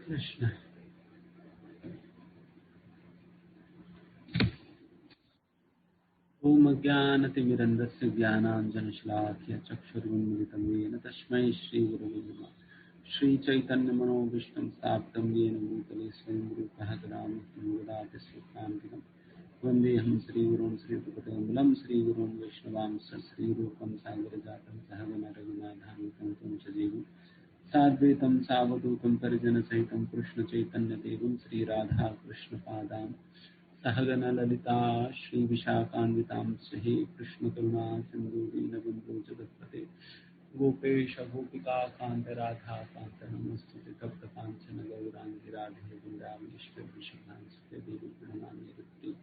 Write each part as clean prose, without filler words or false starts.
कृष्ण। ओम अज्ञानतिमिरन्धस्य ज्ञानाञ्जनशलाकया चक्षुरुन्मिलितं येन तस्मै श्रीगुरवे नमः। श्रीचैतन्यमनोभीष्टं स्थापितं येन भूतले स्वयं रूपः तदामृतं ददाति स्वपदान्तिकं। वन्देऽहं श्रीगुरुं श्रीगुरुपदकमलं श्रीगुरुं वैष्णवांश्च श्रीरूपं सागरजातं सहगण रघुनाथान्वितं तं सजीवं साद्वैतं सावधूतं परिजनसहितं कृष्णचैतन्यदेवं श्रीराधाकृष्णपादान् सहगण ललिता श्रीविशाखान्वितां सहे कृष्णकरुणा सिन्धु दीनबन्धु जगत्पते गोपेश गोपिका कान्त राधा कान्त नमस्तुते तप्त काञ्चन गौराङ्गी राधे वृन्दावनेश्वरि वृषभानुसुते देवी प्रणमामि हरिप्रिये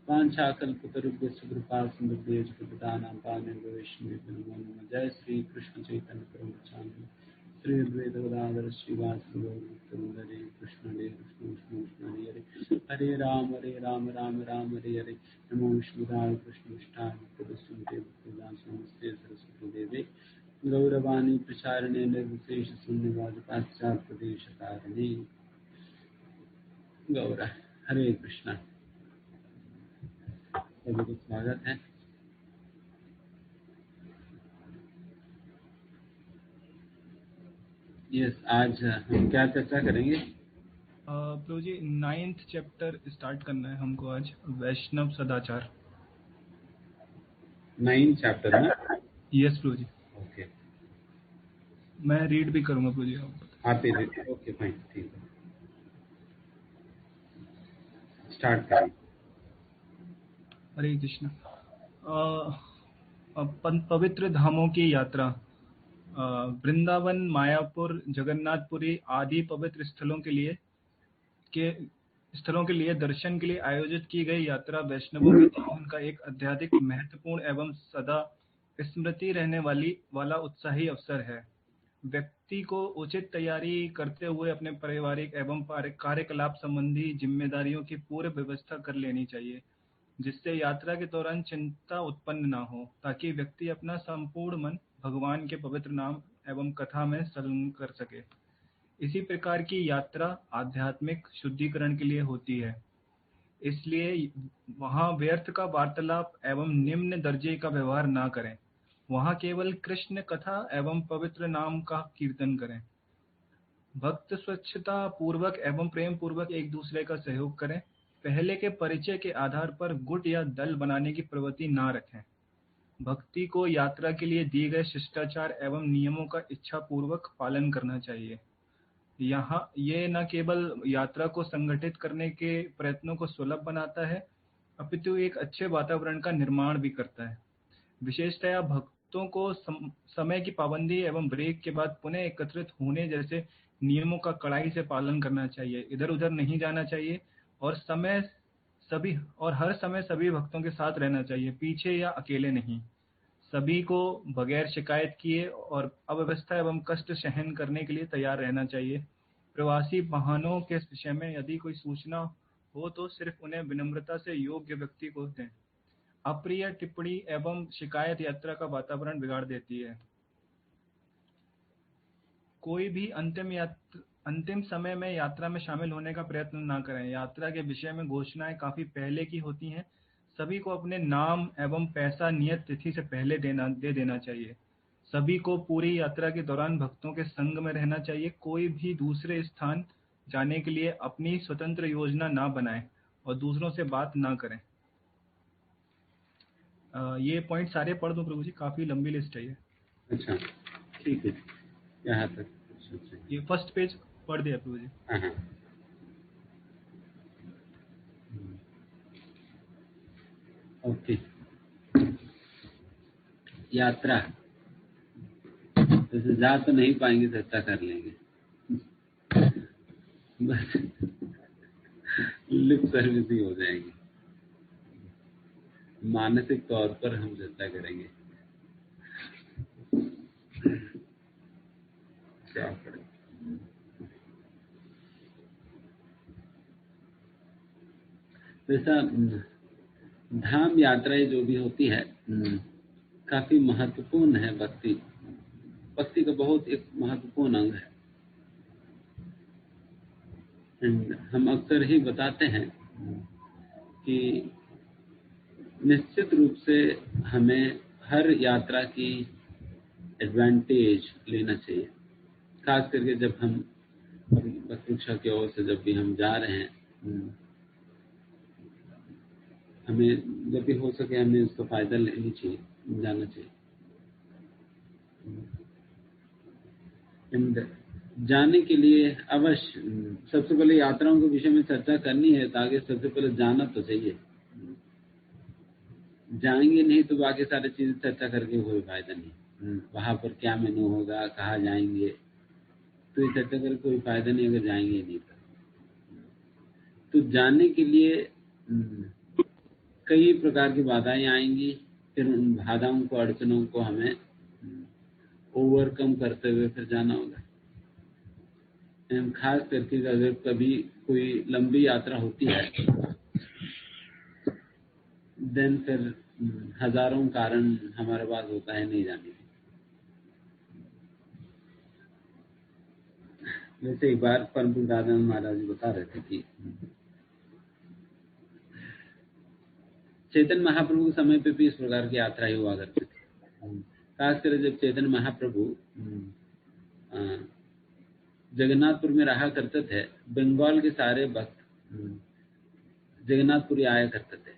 वाञ्छाकल्पतरुभ्यश्च कृपा सिन्धुभ्यश्च पतितानां पावनेभ्यो वैष्णवेभ्यो नमो नमः। जय श्री कृष्ण चैतन्य प्रभु नित्यानंद श्री अद्वैत गदाधर श्रीवासुदेव गौरभक्तवृंद हरे कृष्ण कृष्ण कृष्ण हरे हरे हरे राम राम राम हरे हरे नमो विष्णुदाय कृष्ण विष्ठाय भक्तवृंदे भक्तदासनमस्ते सरस्वती देवे गौरवाणी प्रचारणे निर्विशेष शून्यवाद पाश्चात्य प्रदेश कारणे गौर हरे कृष्ण। सभी को स्वागत है। यस, आज हम क्या चर्चा करेंगे? प्रभु जी 9th चैप्टर स्टार्ट करना है हमको आज, वैष्णव सदाचार। 9 चैप्टर ना? यस प्रभु जी। ओके, मैं रीड भी करूंगा प्रभु जी। आप रीड? ओके फाइन, ठीक है, स्टार्ट करें। हरे कृष्ण। पवित्र धामों की यात्रा। वृंदावन, मायापुर, जगन्नाथपुरी आदि पवित्र स्थलों के लिए दर्शन के लिए आयोजित की गई यात्रा वैष्णवों के जीवन का एक अत्यधिक महत्वपूर्ण एवं सदा स्मृति रहने वाला उत्साही अवसर है। व्यक्ति को उचित तैयारी करते हुए अपने पारिवारिक एवं कार्यकलाप संबंधी जिम्मेदारियों की पूर्व व्यवस्था कर लेनी चाहिए, जिससे यात्रा के दौरान चिंता उत्पन्न न हो, ताकि व्यक्ति अपना संपूर्ण मन भगवान के पवित्र नाम एवं कथा में संलग्न कर सके। इसी प्रकार की यात्रा आध्यात्मिक शुद्धिकरण के लिए होती है, इसलिए वहाँ व्यर्थ का वार्तालाप एवं निम्न दर्जे का व्यवहार न करें। वहाँ केवल कृष्ण कथा एवं पवित्र नाम का कीर्तन करें। भक्त स्वच्छता पूर्वक एवं प्रेम पूर्वक एक दूसरे का सहयोग करें। पहले के परिचय के आधार पर गुट या दल बनाने की प्रवृत्ति न रखें। भक्ति को यात्रा के लिए दिए गए शिष्टाचार एवं नियमों का इच्छा पूर्वक पालन करना चाहिए। यहाँ ये न केवल यात्रा को संगठित करने के प्रयत्नों को सुलभ बनाता है, अपितु एक अच्छे वातावरण का निर्माण भी करता है। विशेषतया भक्तों को समय की पाबंदी एवं ब्रेक के बाद पुनः एकत्रित होने जैसे नियमों का कड़ाई से पालन करना चाहिए। इधर उधर नहीं जाना चाहिए और हर समय सभी भक्तों के साथ रहना चाहिए, पीछे या अकेले नहीं। सभी को बगैर शिकायत किए और अव्यवस्था एवं कष्ट सहन करने के लिए तैयार रहना चाहिए। प्रवासी वाहनों के विषय में यदि कोई सूचना हो तो सिर्फ उन्हें विनम्रता से योग्य व्यक्ति को दें। अप्रिय टिप्पणी एवं शिकायत यात्रा का वातावरण बिगाड़ देती है। कोई भी अंतिम समय में यात्रा में शामिल होने का प्रयत्न न करें। यात्रा के विषय में घोषणाएं काफी पहले की होती हैं। सभी को अपने नाम एवं पैसा नियत तिथि से पहले दे देना चाहिए। सभी को पूरी यात्रा के दौरान भक्तों के संग में रहना चाहिए। कोई भी दूसरे स्थान जाने के लिए अपनी स्वतंत्र योजना ना बनाए और दूसरों से बात ना करें। ये पॉइंट सारे पढ़ दूं प्रभु जी? काफी लंबी लिस्ट है ये। अच्छा, ठीक है, यहाँ तक। ये फर्स्ट पेज पढ़ दिया प्रभु जी। हाँ, ओके। यात्रा जैसे जा तो नहीं पाएंगे, चर्चा कर लेंगे, बस लिप सर्विस ही हो जाएगी। मानसिक तौर पर हम चर्चा करेंगे। क्या करें? वैसा धाम यात्राएं जो भी होती है काफी महत्वपूर्ण है। भक्ति का बहुत एक महत्वपूर्ण अंग है। एंड हम अक्सर ही बताते हैं कि निश्चित रूप से हमें हर यात्रा की एडवांटेज लेना चाहिए, खास करके जब हम वृक्षा की ओर से जब भी हम जा रहे हैं, हमें जब भी हो सके हमें उसका फायदा लेनी चाहिए, जाना चाहिए। एंड जाने के लिए अवश्य सबसे पहले यात्राओं के विषय में चर्चा करनी है, तो आगे सबसे पहले जाना तो चाहिए। जाएंगे नहीं तो बाकी सारी चीजें चर्चा करके कोई फायदा नहीं। वहां पर क्या मेनू होगा, कहाँ जाएंगे, तो ये चर्चा करके कोई फायदा नहीं अगर जाएंगे नहीं तो जाने के लिए कई प्रकार की बाधाएं आएंगी, फिर उन बाधाओं को, अड़चनों को हमें ओवरकम करते हुए फिर जाना होगा। खास करके अगर कभी कोई लंबी यात्रा होती है, देन फिर हजारों कारण हमारे पास होता है नहीं जाने के। जैसे एक बार परम दादा महाराज बता रहे थे कि चैतन्य महाप्रभु के समय पे भी इस प्रकार की यात्रा ही हुआ करती थी। खासकर जब चैतन्य महाप्रभु जगन्नाथपुर में रहा करते थे, बंगाल के सारे भक्त जगन्नाथपुरी आया करते थे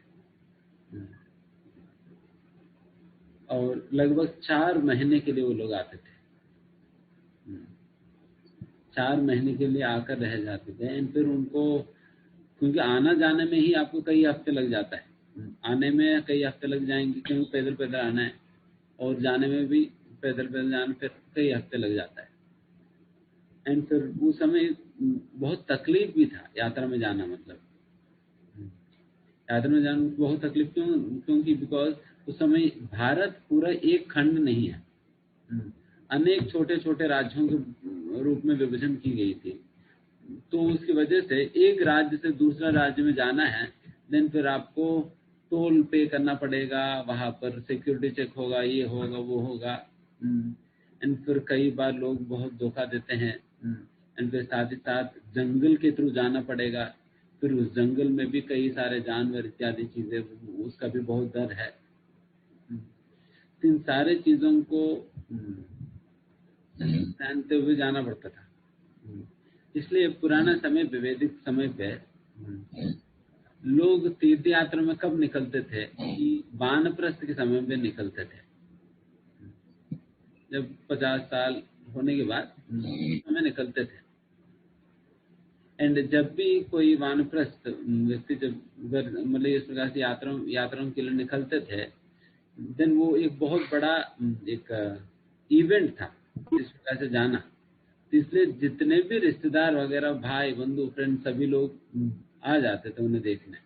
और लगभग 4 महीने के लिए वो लोग आते थे। 4 महीने के लिए आकर रह जाते थे। एंड फिर उनको, क्योंकि आना जाने में ही आपको कई हफ्ते लग जाता है, आने में कई हफ्ते लग जाएंगे क्योंकि पैदल पैदल आना है, और जाने में भी पैदल पैदल जाना फिर कई हफ्ते लग जाता है। एंड फिर उस समय बहुत तकलीफ भी था यात्रा में जाना, मतलब यात्रा में जाना बहुत तकलीफ। क्योंकि बिकॉज उस समय भारत पूरा एक खंड नहीं है, अनेक छोटे छोटे राज्यों के रूप में विभाजन की गई थी। तो उसकी वजह से एक राज्य से दूसरा राज्य में जाना है, देन फिर आपको टोल पे करना पड़ेगा, वहां पर सिक्योरिटी चेक होगा, ये होगा वो होगा। एंड फिर कई बार लोग बहुत धोखा देते हैं। एंड फिर साथ ही साथ जंगल के थ्रू जाना पड़ेगा, फिर उस जंगल में भी कई सारे जानवर इत्यादि चीजें, उसका भी बहुत डर है। इन सारे चीजों को जानते हुए जाना पड़ता था। इसलिए पुराना समय, वैदिक समय पे लोग तीर्थ यात्रा में कब निकलते थे कि वानप्रस्थ के समय में निकलते थे। जब 50 साल होने के बाद समय निकलते थे। एंड जब भी कोई वानप्रस्थ व्यक्ति जब मतलब इस प्रकार से यात्राओं के लिए निकलते थे, देन वो एक बहुत बड़ा एक इवेंट था इस प्रकार से जाना। इसलिए जितने भी रिश्तेदार वगैरह, भाई बंधु फ्रेंड, सभी लोग आ जाते थे उन्हें देखने,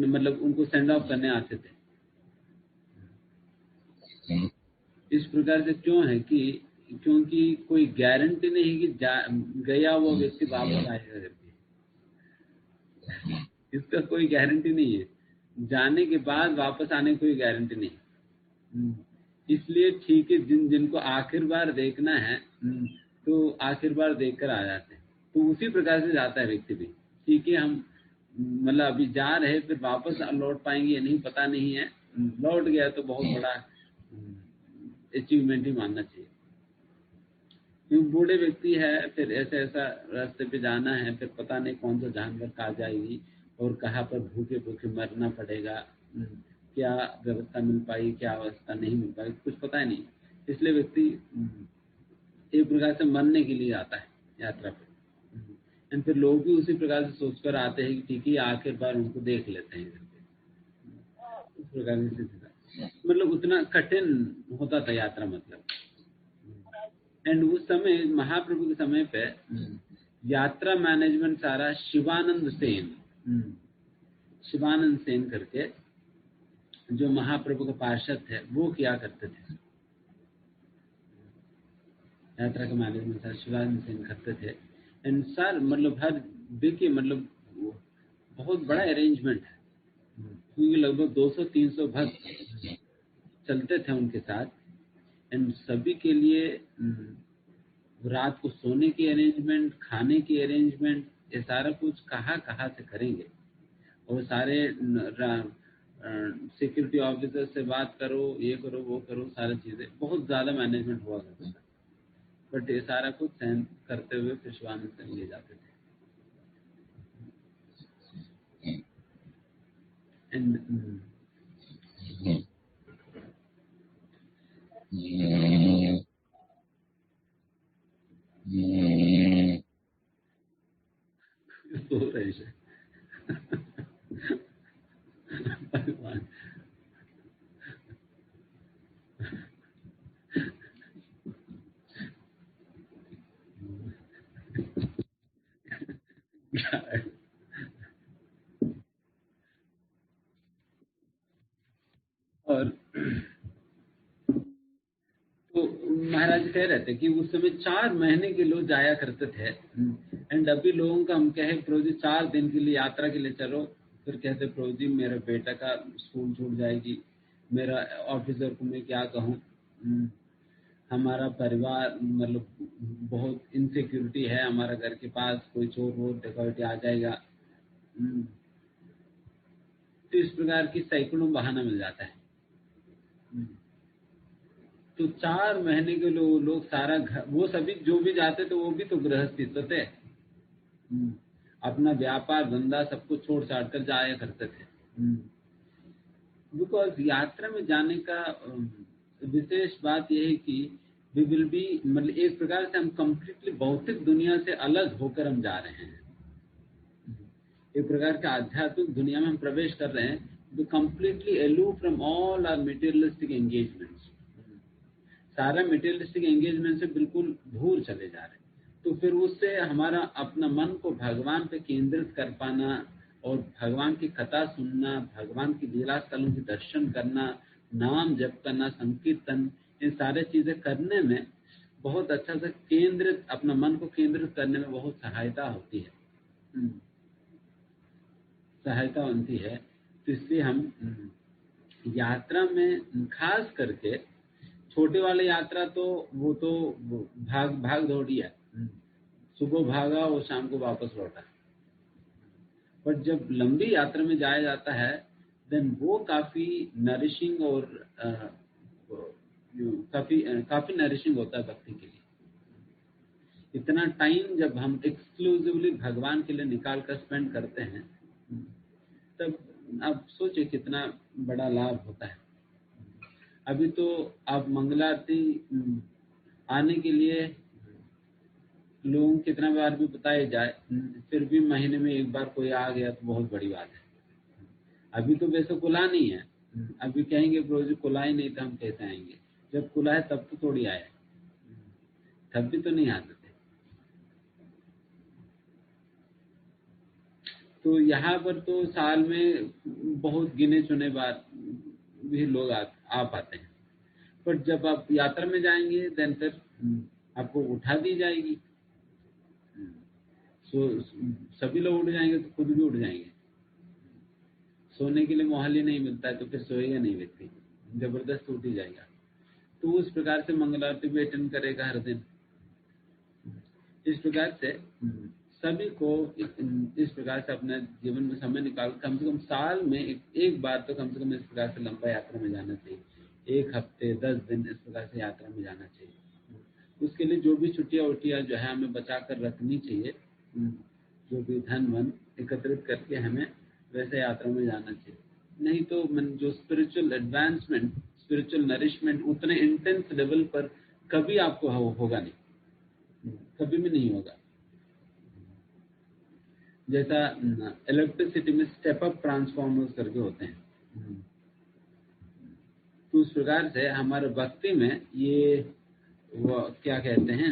मतलब उनको सेंड ऑफ करने आते थे। इस प्रकार से क्यों है कि क्योंकि कोई गारंटी नहीं कि गया वो व्यक्ति वापस आएगा करके, इसका कोई गारंटी नहीं है। जाने के बाद वापस आने की कोई गारंटी नहीं। इसलिए ठीक है, जिनको आखिर बार देखना है तो आखिर बार देखकर आ जाते हैं। तो उसी प्रकार से जाता है व्यक्ति भी। ठीक है, हम मतलब अभी जा रहे, फिर वापस लौट पाएंगे या नहीं पता नहीं है। लौट गया तो बहुत बड़ा अचीवमेंट ही मानना चाहिए। क्योंकि बूढ़े व्यक्ति है, फिर ऐसा रास्ते पे जाना है, फिर पता नहीं कौन सा जानवर खा जाएगी और कहाँ पर भूखे भूखे मरना पड़ेगा, क्या व्यवस्था मिल पाई, क्या अवस्था नहीं मिल पाई, कुछ पता ही नहीं। इसलिए व्यक्ति एक प्रकार से मरने के लिए आता है यात्रा पे। एंड फिर लोग भी उसी प्रकार से सोचकर आते हैं कि ठीक है आखिर बार उनको देख लेते हैं करके। इस प्रकार से मतलब उतना कठिन होता था यात्रा, मतलब। एंड उस समय महाप्रभु के समय पे यात्रा मैनेजमेंट सारा शिवानंद सेन करके जो महाप्रभु का पार्षद थे वो किया करते थे। यात्रा का मैनेजमेंट सारा शिवानंद सेन करते थे। एंड सर मतलब हर देखिए, मतलब बहुत बड़ा अरेंजमेंट है, क्योंकि लगभग 200-300 भक्त चलते थे उनके साथ। एंड सभी के लिए रात को सोने की अरेंजमेंट, खाने की अरेंजमेंट, ये सारा कुछ कहाँ से करेंगे? और सारे सिक्योरिटी ऑफिसर से बात करो, ये करो, वो करो, सारी चीजें बहुत ज्यादा मैनेजमेंट हुआ करता था। बट ये सारा कुछ सहन करते हुए फिर शिवानंद से ले जाते थे। एंड सो रहे थे। भगवान और तो महाराज कह रहे थे कि उस समय 4 महीने के लोग जाया करते थे। एंड अभी लोगों का हम कहे प्रभु जी 4 दिन के लिए यात्रा के लिए चलो, फिर कहते प्रभु जी मेरे बेटा का स्कूल छूट जाएगी, मेरा ऑफिसर को मैं क्या कहूँ, हमारा परिवार मतलब बहुत इनसिक्योरिटी है, हमारा घर के पास कोई चोर वोर डकैती आ जाएगा। तो इस प्रकार की सैकड़ों बहाना मिल जाता है। तो 4 महीने के लोग सारा घर, वो सभी जो भी जाते थे वो भी तो गृहस्थी तो थे, अपना व्यापार धंधा सब कुछ छोड़ छाड़ कर जाया करते थे। बिकॉज यात्रा में जाने का विशेष बात यह है कि वी विल बी, मतलब एक प्रकार से हम कंप्लीटली भौतिक दुनिया से अलग होकर हम जा रहे हैं। एक प्रकार का आध्यात्मिक दुनिया में हम प्रवेश कर रहे हैं, we completely aloof from all our materialistic engagements. सारा मटेरियलिस्टिक एंगेजमेंट से बिल्कुल दूर चले जा रहे हैं। तो फिर उससे हमारा अपना मन को भगवान पे केंद्रित कर पाना और भगवान की कथा सुनना, भगवान की लीला स्थलों के दर्शन करना, नाम जप करना, संकीर्तन, इन सारे चीजें करने में बहुत अच्छा से केंद्रित, अपना मन को केंद्रित करने में बहुत सहायता होती है, सहायता होती है। तो इसलिए हम यात्रा में खास करके छोटे वाले यात्रा तो वो तो भाग दौड़ी है, सुबह भागा और शाम को वापस लौटा। पर जब लंबी यात्रा में जाया जाता है देन वो काफी नरिशिंग और काफी नरिशिंग होता है भक्ति के लिए। इतना टाइम जब हम एक्सक्लूसिवली भगवान के लिए निकाल कर स्पेंड करते हैं, तब आप सोचिए कितना बड़ा लाभ होता है। अभी तो आप मंगला आरती आने के लिए लोगों को कितना बार भी बताया जाए, फिर भी महीने में एक बार कोई आ गया तो बहुत बड़ी बात है। अभी तो वैसे खुला नहीं है, अभी कहेंगे प्रभु जी खुला ही नहीं तो हम कैसे आएंगे? जब खुला है तब तो थोड़ी आए, तब भी तो नहीं आते थे। तो यहाँ पर तो साल में बहुत गिने चुने बार भी लोग आ पाते हैं। पर जब आप यात्रा में जाएंगे देन फिर आपको उठा दी जाएगी। सभी लोग उठ जाएंगे तो खुद भी उठ जाएंगे। सोने के लिए मोहल ही नहीं मिलता है तो फिर सोएगा नहीं व्यक्ति, जबरदस्त उठ ही जाएगा। तो उस प्रकार से मंगल आरती भी अटेंड करेगा हर दिन। इस प्रकार से सभी को इस प्रकार से अपने जीवन में समय निकाल कम से कम साल में एक बार तो कम से कम इस प्रकार से लंबा यात्रा में जाना चाहिए। 1 हफ्ते 10 दिन इस प्रकार से यात्रा में जाना चाहिए। उसके लिए जो भी छुट्टियां उट्टियां जो है हमें बचा कर रखनी चाहिए, जो भी धन वन एकत्रित करके हमें वैसे यात्रा में जाना चाहिए। नहीं तो जो स्पिरिचुअल एडवांसमेंट, स्पिरिचुअल नरिशमेंट उतने इंटेंस लेवल पर कभी आपको होगा नहीं, कभी भी नहीं होगा। जैसा इलेक्ट्रिसिटी में स्टेप अप ट्रांसफॉर्मर्स करके होते हैं, तो उस प्रकार से हमारे भक्ति में ये वो क्या कहते हैं,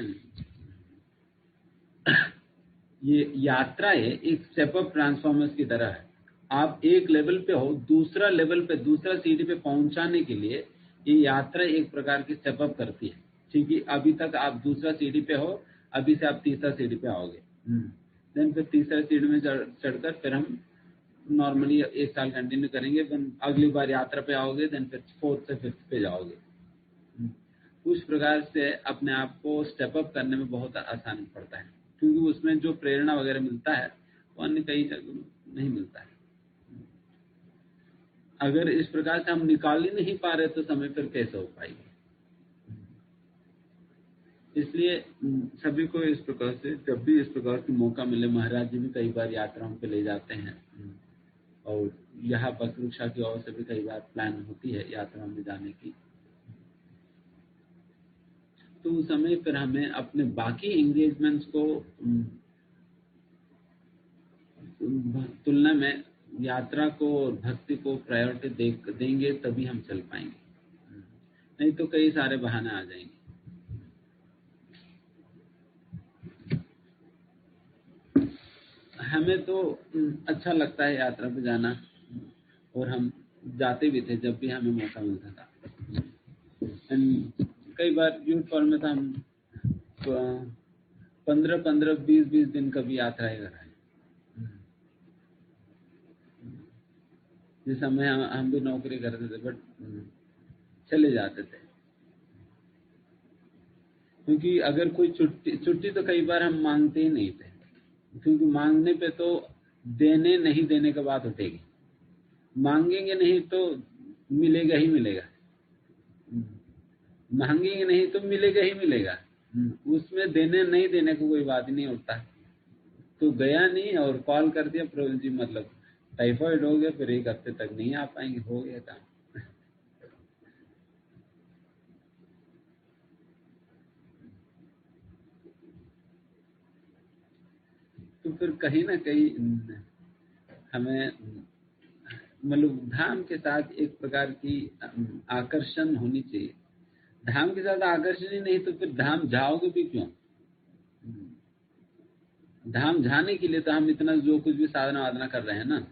ये यात्राएं एक स्टेप अप ट्रांसफॉर्मर्स की तरह है। आप एक लेवल पे हो, दूसरा लेवल पे, दूसरा सीढ़ी पे पहुंचाने के लिए ये यात्रा एक प्रकार की स्टेप अप करती है। ठीक है, अभी तक आप दूसरा सीढ़ी पे हो, अभी से आप तीसरा सीढ़ी पे आओगे, देन फिर तीसरा सीढ़ी में चढ़कर फिर हम नॉर्मली 1 साल कंटिन्यू करेंगे, देन अगली बार यात्रा पे आओगे, देन फिर 4th से 5th पे जाओगे। उस प्रकार से अपने आप को स्टेप अप करने में बहुत आसान पड़ता है, क्योंकि उसमें जो प्रेरणा वगैरह मिलता है वो अन्य कई जगह नहीं मिलता है। अगर इस प्रकार से हम निकाल ही नहीं पा रहे तो समय फिर कैसे हो पाएगी। इसलिए सभी को इस प्रकार से जब भी इस प्रकार की मौका मिले, महाराज जी भी कई बार यात्राओं पे ले जाते हैं, और यहाँ बसवृक्षा की ओर से भी कई बार प्लान होती है यात्रा में जाने की, तो उस समय फिर हमें अपने बाकी एंगेजमेंट्स को तुलना में यात्रा को और भक्ति को प्रायोरिटी देंगे तभी हम चल पाएंगे, नहीं तो कई सारे बहाने आ जाएंगे। हमें तो अच्छा लगता है यात्रा पे जाना, और हम जाते भी थे जब भी हमें मौका मिलता था। कई बार यूथ फॉर्म में था, हम 15-15, 20-20 दिन का भी यात्रा कर रहे हैं। जिस समय हम भी नौकरी करते थे, बट चले जाते थे, क्योंकि अगर कोई छुट्टी तो कई बार हम मांगते ही नहीं थे, क्योंकि मांगने पे तो देने नहीं देने की बात उठेगी। मांगेंगे नहीं तो मिलेगा ही मिलेगा, मांगेंगे नहीं तो मिलेगा ही मिलेगा, उसमें देने नहीं देने को कोई बात नहीं उठता। तो गया नहीं और कॉल कर दिया, प्रभु जी मतलब टाइफाइड हो गया, फिर 1 हफ्ते तक नहीं आ पाएंगे, हो गया काम। तो फिर कहीं ना कहीं हमें मतलब धाम के साथ एक प्रकार की आकर्षण होनी चाहिए। धाम के साथ आकर्षण ही नहीं तो फिर धाम जाओगे भी क्यों? धाम जाने के लिए तो हम इतना जो कुछ भी साधना वादना कर रहे हैं ना,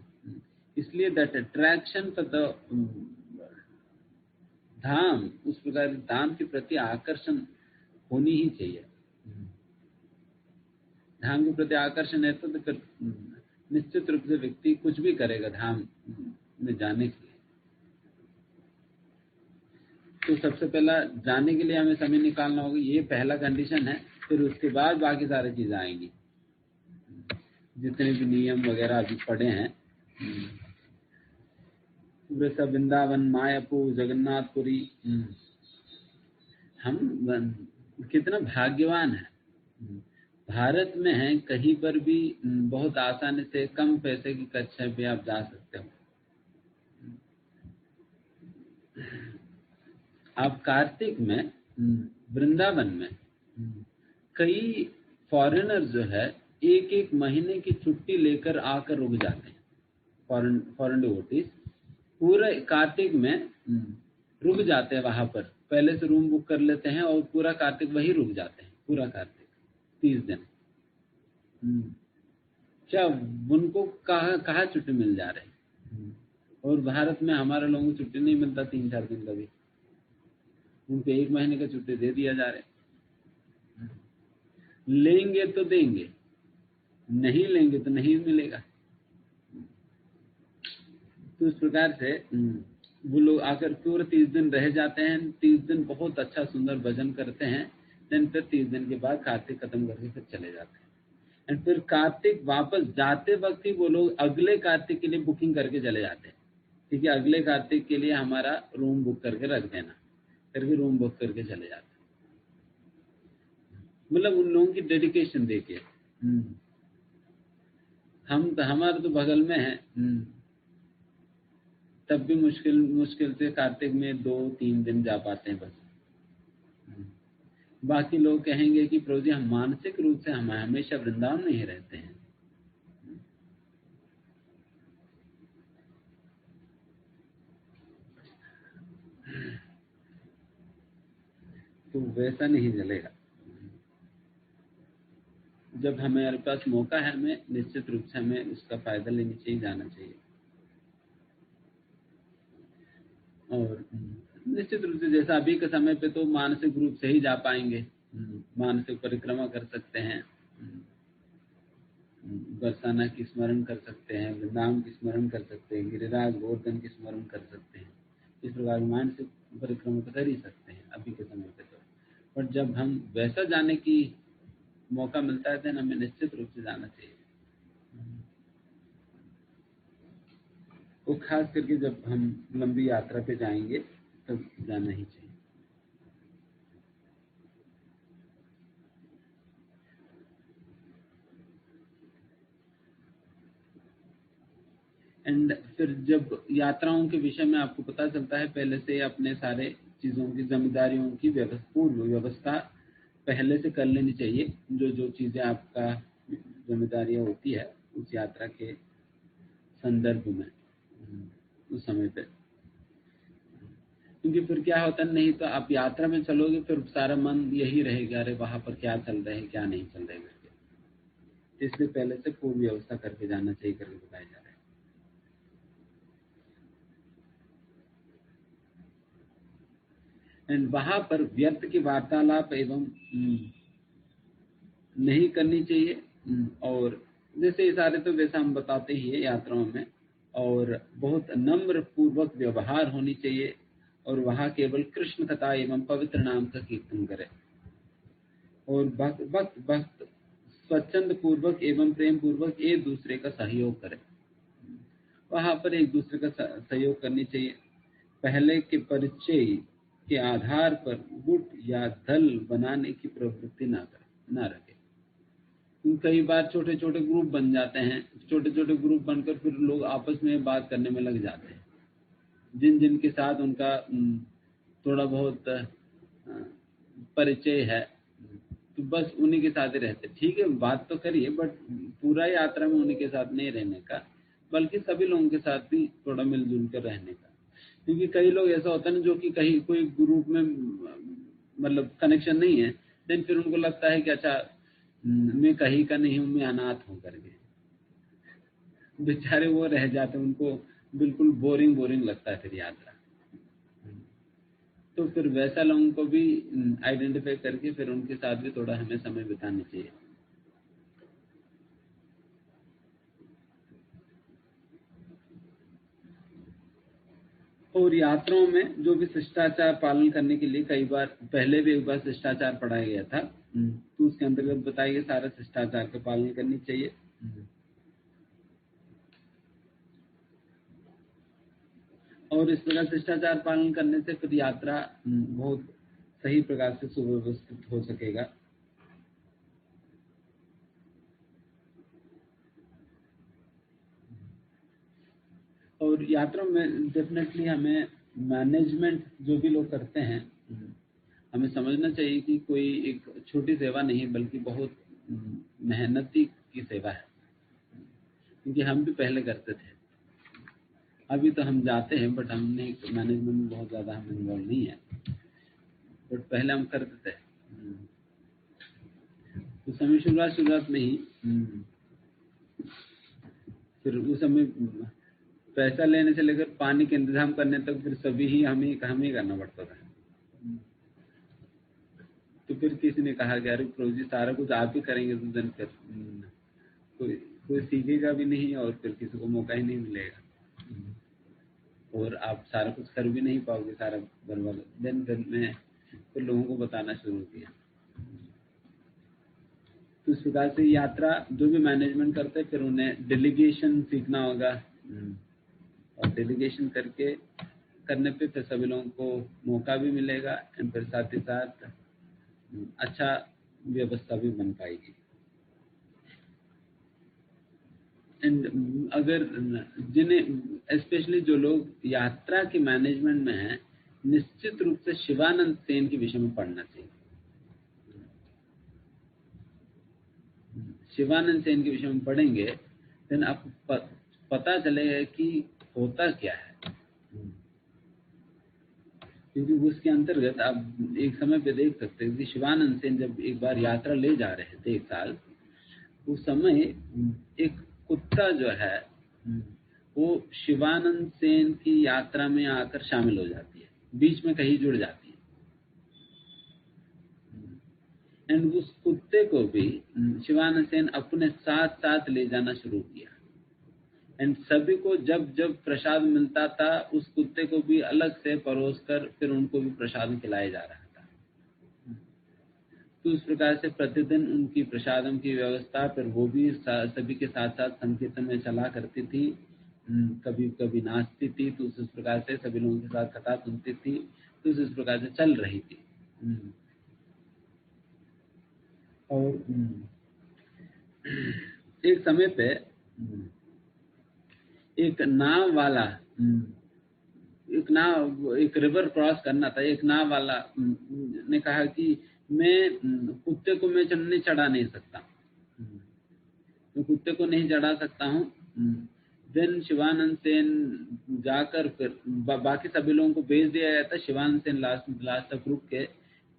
इसलिए दैट अट्रैक्शन फॉर द धाम, उस प्रकार धाम के प्रति आकर्षण होनी ही चाहिए। धाम के प्रति आकर्षण है तो फिर निश्चित रूप से व्यक्ति कुछ भी करेगा धाम में जाने के लिए। तो सबसे पहला जाने के लिए हमें समय निकालना होगा, ये पहला कंडीशन है। फिर उसके बाद बाकी सारी चीजें आएंगी, जितने भी नियम वगैरह अभी पढ़े हैं। वृंदावन, मायापुर, जगन्नाथपुरी, हम कितना भाग्यवान है, भारत में है, कहीं पर भी बहुत आसानी से कम पैसे की कक्षा पे आप जा सकते हो। आप कार्तिक में वृंदावन में कई फॉरेनर जो है 1-1 महीने की छुट्टी लेकर आकर रुक जाते हैं। फॉरेन डिवोटीज पूरे कार्तिक में रुक जाते हैं, वहां पर पहले से रूम बुक कर लेते हैं और पूरा कार्तिक वही रुक जाते हैं, पूरा कार्तिक 30 दिन। क्या उनको कहाँ छुट्टी मिल जा रही है? और भारत में हमारे लोगों को छुट्टी नहीं मिलता 3-4 दिन का भी, उनको 1 महीने का छुट्टी दे दिया जा रहा है। लेंगे तो देंगे, नहीं लेंगे तो नहीं मिलेगा। तो इस प्रकार से वो लोग आकर पूरे 30 दिन रह जाते हैं। 30 दिन बहुत अच्छा सुंदर भजन करते हैं, देन फिर 30 दिन के बाद कार्तिक खत्म करके फिर चले जाते हैं। एंड फिर कार्तिक वापस जाते वक्त ही वो लोग अगले कार्तिक के लिए बुकिंग करके चले जाते हैं, ठीक है, अगले कार्तिक के लिए हमारा रूम बुक करके रख देना, करके रूम बुक करके चले जाते हैं। मतलब उन लोगों की डेडिकेशन देखिए। हमारे तो बगल में है, तब भी मुश्किल से कार्तिक में 2-3 दिन जा पाते हैं बस। बाकी लोग कहेंगे कि प्रभु जी हम मानसिक रूप से हम हमेशा वृंदावन में ही रहते हैं। तो वैसा नहीं चलेगा। जब हमारे पास मौका है, हमें निश्चित रूप से हमें उसका फायदा लेनी चाहिए, जाना चाहिए। और निश्चित रूप से जैसा अभी के समय पे तो मानसिक रूप से ही जा पाएंगे, मानसिक परिक्रमा कर सकते हैं, बरसाना की स्मरण कर सकते हैं, वृंदावन की स्मरण कर सकते हैं, गिरिराज गोवर्धन की स्मरण कर सकते हैं। इस प्रकार मानसिक परिक्रमा तो कर ही सकते हैं अभी के समय पे। तो पर जब हम वैसा जाने की मौका मिलता है तो हमें निश्चित रूप से जाना चाहिए। वो खास करके जब हम लंबी यात्रा पे जाएंगे तब जाना ही चाहिए। एंड फिर जब यात्राओं के विषय में आपको पता चलता है, पहले से अपने सारे चीज़ों की जिम्मेदारियों की पूर्व व्यवस्था पहले से कर लेनी चाहिए। जो जो चीज़ें आपका जिम्मेदारियां होती है उस यात्रा के संदर्भ में उस समय पे, क्योंकि फिर क्या होता है, नहीं तो आप यात्रा में चलोगे फिर सारा मन यही रहेगा, अरे वहां पर क्या चल रहा है क्या नहीं चल रहा है करके। इसलिए पहले से पूर्व व्यवस्था करके जाना चाहिए करके बताया जा रहा है। एंड वहां पर व्यर्थ की वार्तालाप एवं नहीं करनी चाहिए। और जैसे इशारे तो वैसा हम बताते ही है यात्राओं में, और बहुत नम्र पूर्वक व्यवहार होनी चाहिए। और वहां केवल कृष्ण कथा एवं पवित्र नाम का कीर्तन करें, और भक्त स्वच्छंद पूर्वक एवं प्रेम पूर्वक एक दूसरे का सहयोग करें। वहां पर एक दूसरे का सहयोग करनी चाहिए। पहले के परिचय के आधार पर गुट या दल बनाने की प्रवृत्ति ना रखें। कई बार छोटे छोटे ग्रुप बन जाते हैं, छोटे छोटे ग्रुप बनकर फिर लोग आपस में बात करने में लग जाते हैं। जिन जिन के साथ उनका थोड़ा बहुत परिचय है तो बस उन्हीं के साथ ही रहते। ठीक है, बात तो करिए, बट पूरा यात्रा में उन्हीं के साथ नहीं रहने का, बल्कि सभी लोगों के साथ भी थोड़ा मिलजुल कर रहने का। क्योंकि कई लोग ऐसा होता है ना, जो कि कहीं कोई ग्रुप में मतलब कनेक्शन नहीं है, देन फिर उनको लगता है कि अच्छा मैं कहीं का नहीं हूं, मैं अनाथ हूं करके। बेचारे वो रह जाते, उनको बिल्कुल बोरिंग बोरिंग लगता है फिर यात्रा। तो फिर वैसा लोगों को भी आइडेंटिफाई करके फिर उनके साथ भी थोड़ा हमें समय बिताना चाहिए। और यात्राओं में जो भी शिष्टाचार पालन करने के लिए कई बार पहले भी एक बार शिष्टाचार पढ़ाया गया था, तो उसके अंतर्गत बताया गया सारा शिष्टाचार का पालन करनी चाहिए। और इस प्रकार शिष्टाचार पालन करने से फिर यात्रा बहुत सही प्रकार से सुव्यवस्थित हो सकेगा। और यात्रा में डेफिनेटली हमें मैनेजमेंट जो भी लोग करते हैं, हमें समझना चाहिए कि कोई एक छोटी सेवा नहीं बल्कि बहुत मेहनती की सेवा है। क्योंकि हम भी पहले करते थे, अभी तो हम जाते हैं बट हमने मैनेजमेंट में बहुत ज़्यादा हम इन्वॉल्व नहीं है, बट पहले हम करते थे। तो समय शुरुआत में ही फिर उस समय पैसा लेने से लेकर पानी के इंतजाम करने तक फिर सभी ही हमें ही करना पड़ता था। तो फिर किसी ने कहा कि अरे प्रभु जी सारा कुछ आप ही करेंगे तो दिन फिर कोई सीखेगा भी नहीं और फिर किसी को मौका ही नहीं मिलेगा, और आप सारा कुछ कर भी नहीं पाओगे, सारा बर्बाद। दिन फिर मैं फिर लोगों को बताना शुरू किया। तो इस प्रकार से यात्रा जो भी मैनेजमेंट करते हैं फिर उन्हें डेलीगेशन सीखना होगा, और डेलीगेशन करने पे फिर सभी लोगों को मौका भी मिलेगा, एंड फिर साथ ही साथ अच्छा व्यवस्था भी बन पाएगी। एंड अगर जिन्हें स्पेशली जो लोग यात्रा के मैनेजमेंट में हैं, निश्चित रूप से शिवानंद सेन के विषय में पढ़ना चाहिए। शिवानंद सेन के विषय में पढ़ेंगे देन आपको पता चलेगा कि होता क्या है। क्योंकि उसके अंतर्गत आप एक समय पे देख सकते हैं कि शिवानंद सेन जब एक बार यात्रा ले जा रहे थे एक साल, उस समय एक कुत्ता जो है वो शिवानंद सेन की यात्रा में आकर शामिल हो जाती है, बीच में कहीं जुड़ जाती है। एंड उस कुत्ते को भी शिवानंद सेन अपने साथ साथ ले जाना शुरू किया। एंड सभी को जब जब प्रसाद मिलता था उस कुत्ते को भी अलग से परोस कर फिर उनको भी प्रसाद खिलाया जा रहा था। तो उस प्रकार से प्रतिदिन उनकी प्रसादम की व्यवस्था, फिर वो भी सभी के साथ साथ संकीर्तन में चला करती थी। कभी कभी नाचती थी, तो उस प्रकार से सभी लोगों के साथ कथा सुनती थी, तो इस प्रकार से चल रही थी। और एक समय पे एक नाव वाला, एक रिवर क्रॉस करना था। एक नाव वाला ने कहा कि मैं कुत्ते को मैं नहीं चढ़ा नहीं सकता, मैं कुत्ते को नहीं चढ़ा सकता हूँ। देन शिवानंद सेन जाकर फिर बाकी सभी लोगों को भेज दिया गया था। शिवानंद सेन लास्ट तक रुक के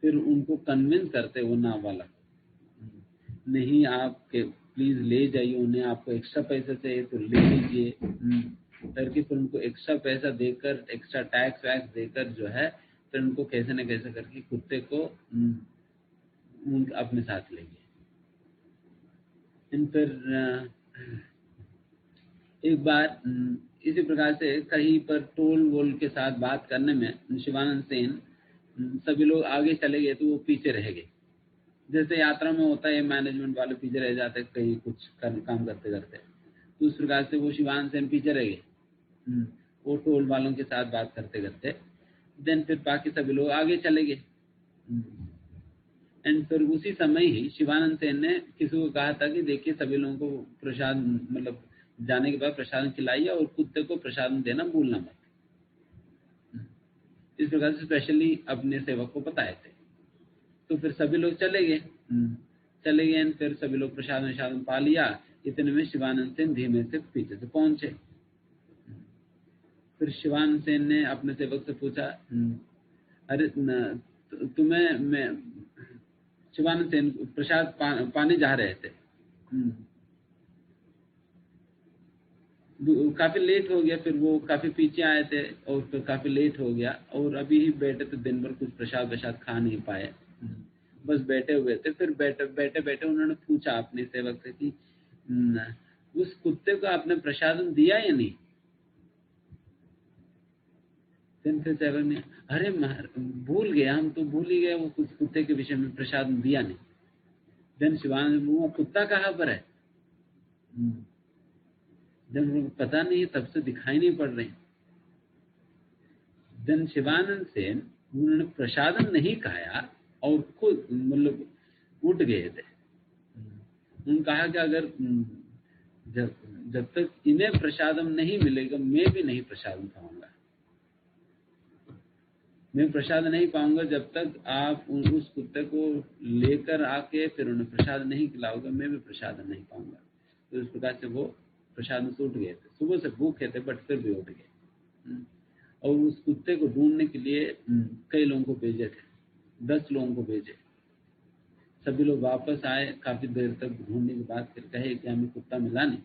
फिर उनको कन्विंस करते, वो नाव वाला, नहीं आप प्लीज ले जाइए उन्हें, आपको एक्स्ट्रा पैसे चाहिए तो ले लीजिए करके फिर उनको एक्स्ट्रा पैसा देकर, एक्स्ट्रा टैक्स वैक्स देकर जो है फिर उनको कैसे न कैसे करके कुत्ते को अपने साथ ले गए। फिर एक बार इसी प्रकार से कहीं पर टोल वोल के साथ बात करने में शिवानंद सेन सभी लोग आगे चले गए तो वो पीछे रह गए। जैसे यात्रा में होता है, मैनेजमेंट वाले पीछे रह जाते कहीं कुछ काम करते करते, तो उस प्रकार से वो शिवानंद सेन पीछे रह गए वो टोल वालों के साथ बात करते करते। देन फिर बाकी सभी लोग आगे चले गए। एंड फिर उसी समय ही शिवानंद सेन ने किसी को कहा था कि देखिए सभी लोगों को प्रसाद, मतलब जाने के बाद प्रसाद खिलाइए और कुत्ते को प्रसाद देना भूलना मत। इस प्रकार से स्पेशली अपने सेवक को बताए थे। तो फिर सभी लोग चले गए फिर सभी लोग प्रसाद पा लिया। इतने में शिवानंद सेन धीमे से पीछे से पहुंचे। फिर शिवानंद सेन ने अपने सेवक से पूछा, अरे तुम्हें मैं, शिवानंद सेन प्रसाद पाने जा रहे थे, काफी लेट हो गया, फिर वो काफी पीछे आए थे और फिर काफी लेट हो गया और अभी ही बैठे तो दिन भर कुछ प्रसाद खा नहीं पाए, बस बैठे हुए थे। फिर बैठे उन्होंने पूछा अपने सेवक से कि उस कुत्ते को आपने प्रसाद दिया या नहीं? फिर सेवक ने, अरे भूल गए, हम तो भूल ही गए, वो कुछ कुत्ते के विषय में प्रसाद दिया नहीं। देन शिवानंद, वो कुत्ता कहाँ पर है? जब पता नहीं, तब से दिखाई नहीं पड़ रहे। देन शिवानंद सेन उन्होंने प्रसादम नहीं खाया और खुद मतलब उठ गए थे। उन्होंने कहा कि अगर जब तक इन्हें प्रसादम नहीं मिलेगा मैं भी नहीं प्रसादम खाऊंगा, मैं प्रसाद नहीं पाऊंगा जब तक आप उस कुत्ते को लेकर आके फिर उन्हें प्रसाद नहीं खिलाओगे, मैं भी प्रसाद नहीं पाऊंगा। तो इस प्रकार से वो प्रसाद से उठ गए थे। सुबह से भूखे थे बट फिर भी उठ गए और उस कुत्ते को ढूंढने के लिए कई लोगों को भेजे थे, 10 लोगों को भेजे। सभी लोग वापस आए, काफी देर तक ढूंढने के बाद फिर कहे कि हमें कुत्ता मिला नहीं।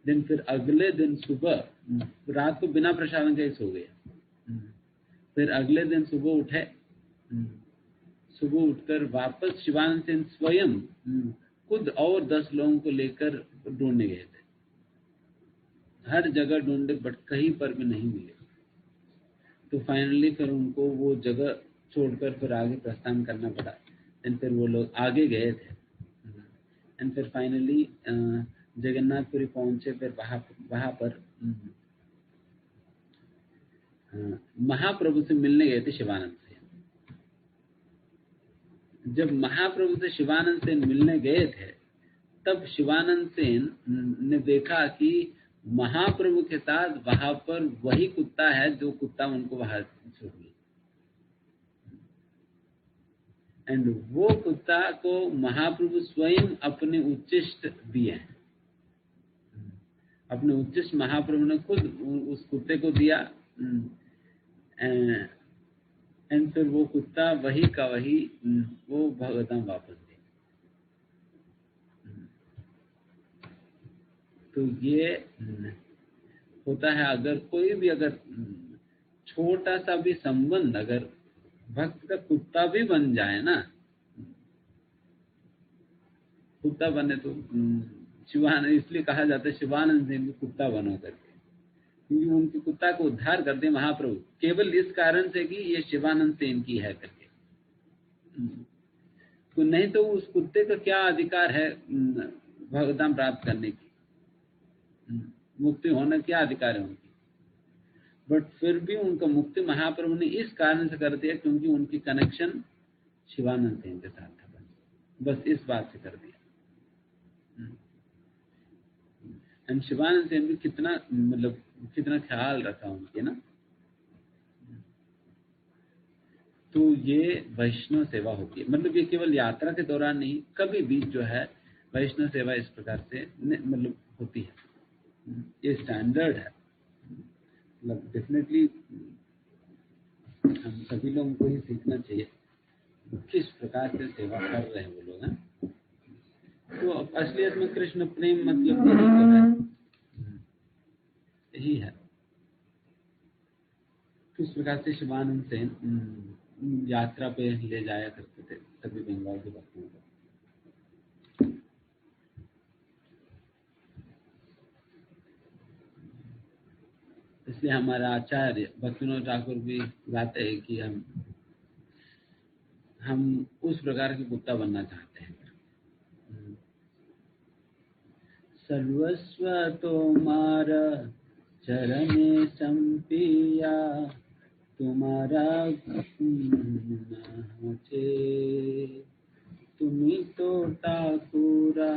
दिन फिर अगले दिन सुबह, रात को बिना प्रसाद के सो गए। फिर अगले दिन सुबह उठे, सुबह उठकर वापस शिवानंद सेन स्वयं खुद और 10 लोगों को लेकर ढूंढने गए थे। हर जगह ढूंढे बट कहीं पर भी नहीं मिले। तो फाइनली फिर उनको वो जगह छोड़कर फिर आगे प्रस्थान करना पड़ा। एंड फिर वो लोग आगे गए थे एंड फिर फाइनली जगन्नाथपुरी पहुंचे। फिर वहां पर महाप्रभु से मिलने गए थे शिवानंद सेन। जब महाप्रभु से शिवानंद सेन मिलने गए थे तब शिवानंद सेन ने देखा कि महाप्रभु के साथ वहां पर वही कुत्ता है जो कुत्ता उनको वहां छोड़ गया। एंड वो कुत्ता को महाप्रभु स्वयं अपने उच्चिष्ट दिए हैं। अपने उच्चिष्ट महाप्रभु ने खुद उस कुत्ते को दिया। एंड फिर वो कुत्ता वही का वही वो भगवताम वापस गए। तो ये होता है, अगर कोई भी अगर छोटा सा भी संबंध अगर भक्त का कुत्ता भी बन जाए ना, कुत्ता बने तो शिवानंद, इसलिए कहा जाता है शिवानंद सेन को कुत्ता बनो करके, क्योंकि उनके कुत्ता को उद्धार करते महाप्रभु केवल इस कारण से कि ये शिवानंद सेन की है करके। तो नहीं तो उस कुत्ते का क्या अधिकार है भगवत प्राप्त करने की, मुक्ति होने क्या अधिकार है उनकी। बट फिर भी उनका मुक्ति महाप्रभु ने इस कारण से कर दिया क्योंकि उनकी कनेक्शन शिवानंद सेन के साथ था, बस इस बात से कर दिया। एंड शिवानंद सेन भी कितना मतलब कितना ख्याल रखा उनके ना। तो ये वैष्णव सेवा होती है, मतलब ये केवल यात्रा के दौरान नहीं, कभी भी जो है वैष्णव सेवा इस प्रकार से मतलब होती है। ये स्टैंडर्ड है, मतलब डेफिनेटली हम सभी लोगों को ही सीखना चाहिए किस प्रकार से सेवा कर रहे हैं वो लोग हैं। तो असलियत में कृष्ण प्रेम मतलब यही तो है, यही है। किस प्रकार से शिवानंद सेन यात्रा पे ले जाया करते थे सभी बंगाल के भक्तों को। इसलिए हमारा आचार्य भक्तिविनोद ठाकुर भी गाते हैं कि हम उस प्रकार के कुत्ता बनना चाहते हैं। सर्वस्व तुम्हारा चरणे संपिया, तुम्हारा मुझे, तुम्ही तो ठाकुरा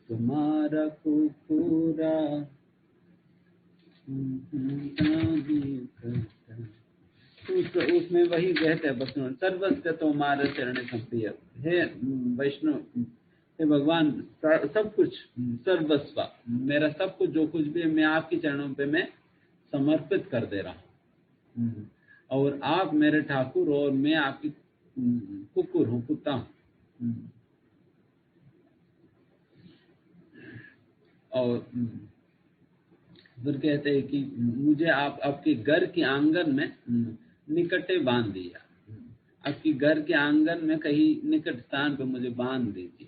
तुम्हारा कुकुरा। उसमें वही कहते हैं वैष्णव, सर्वस्व तुम्हारा चरण संप्रिय। हे वैष्णव, हे भगवान, सब कुछ सर्वस्व, मेरा सब कुछ जो कुछ भी है मैं आपके चरणों पे मैं समर्पित कर दे रहा हूँ। और आप मेरे ठाकुर और मैं आपकी कुकुर हूँ, कुत्ता हूँ। और फिर कहते हैं कि मुझे आप आपके घर के आंगन में निकटे बांध दिया, आपकी घर के आंगन में कहीं निकट स्थान पे मुझे बांध दीजिए,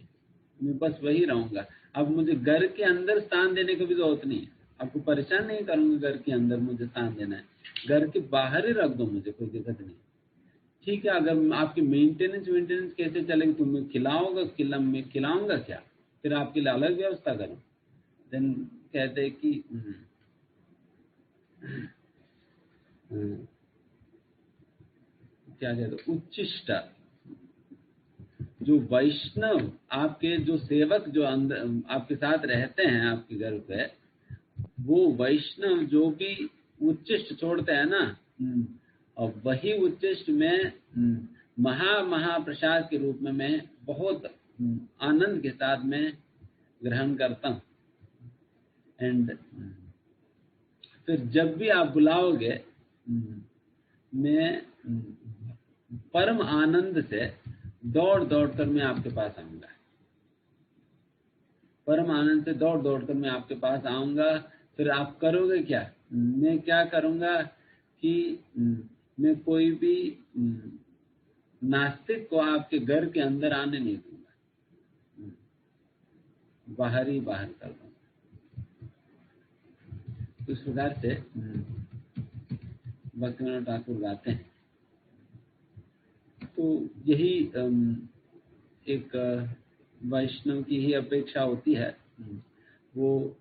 मैं बस वही रहूंगा। अब मुझे घर के अंदर स्थान देने की भी जरूरत नहीं है, आपको परेशान नहीं करूंगा घर के अंदर मुझे स्थान देना है, घर के बाहर ही रख दो मुझे, कोई दिक्कत नहीं। ठीक है, अगर आपकी मेंटेनेंस कैसे चलेगी, तुम्हें खिलाओगा, मैं खिलाऊंगा क्या, फिर आपके लिए अलग व्यवस्था करूं। देन कहते हैं कि क्या कहते, उच्चिष्ट जो वैष्णव आपके जो सेवक जो अंदर आपके साथ रहते हैं आपके घर पे, वो वैष्णव जो भी उच्चिष्ट छोड़ते हैं ना, और वही उच्चिष्ट में महाप्रसाद के रूप में मैं बहुत आनंद के साथ में ग्रहण करता हूँ। एंड फिर जब भी आप बुलाओगे मैं परम आनंद से दौड़ कर मैं आपके पास आऊंगा, परम आनंद से दौड़ कर मैं आपके पास आऊंगा। फिर आप करोगे क्या, मैं क्या करूंगा कि मैं कोई भी नास्तिक को आपके घर के अंदर आने नहीं दूंगा, बाहर ही बाहर कर दूंगा। इस प्रकार से भक्तिविनोद ठाकुर गाते हैं। तो यही एक वैष्णव की ही अपेक्षा होती है, वो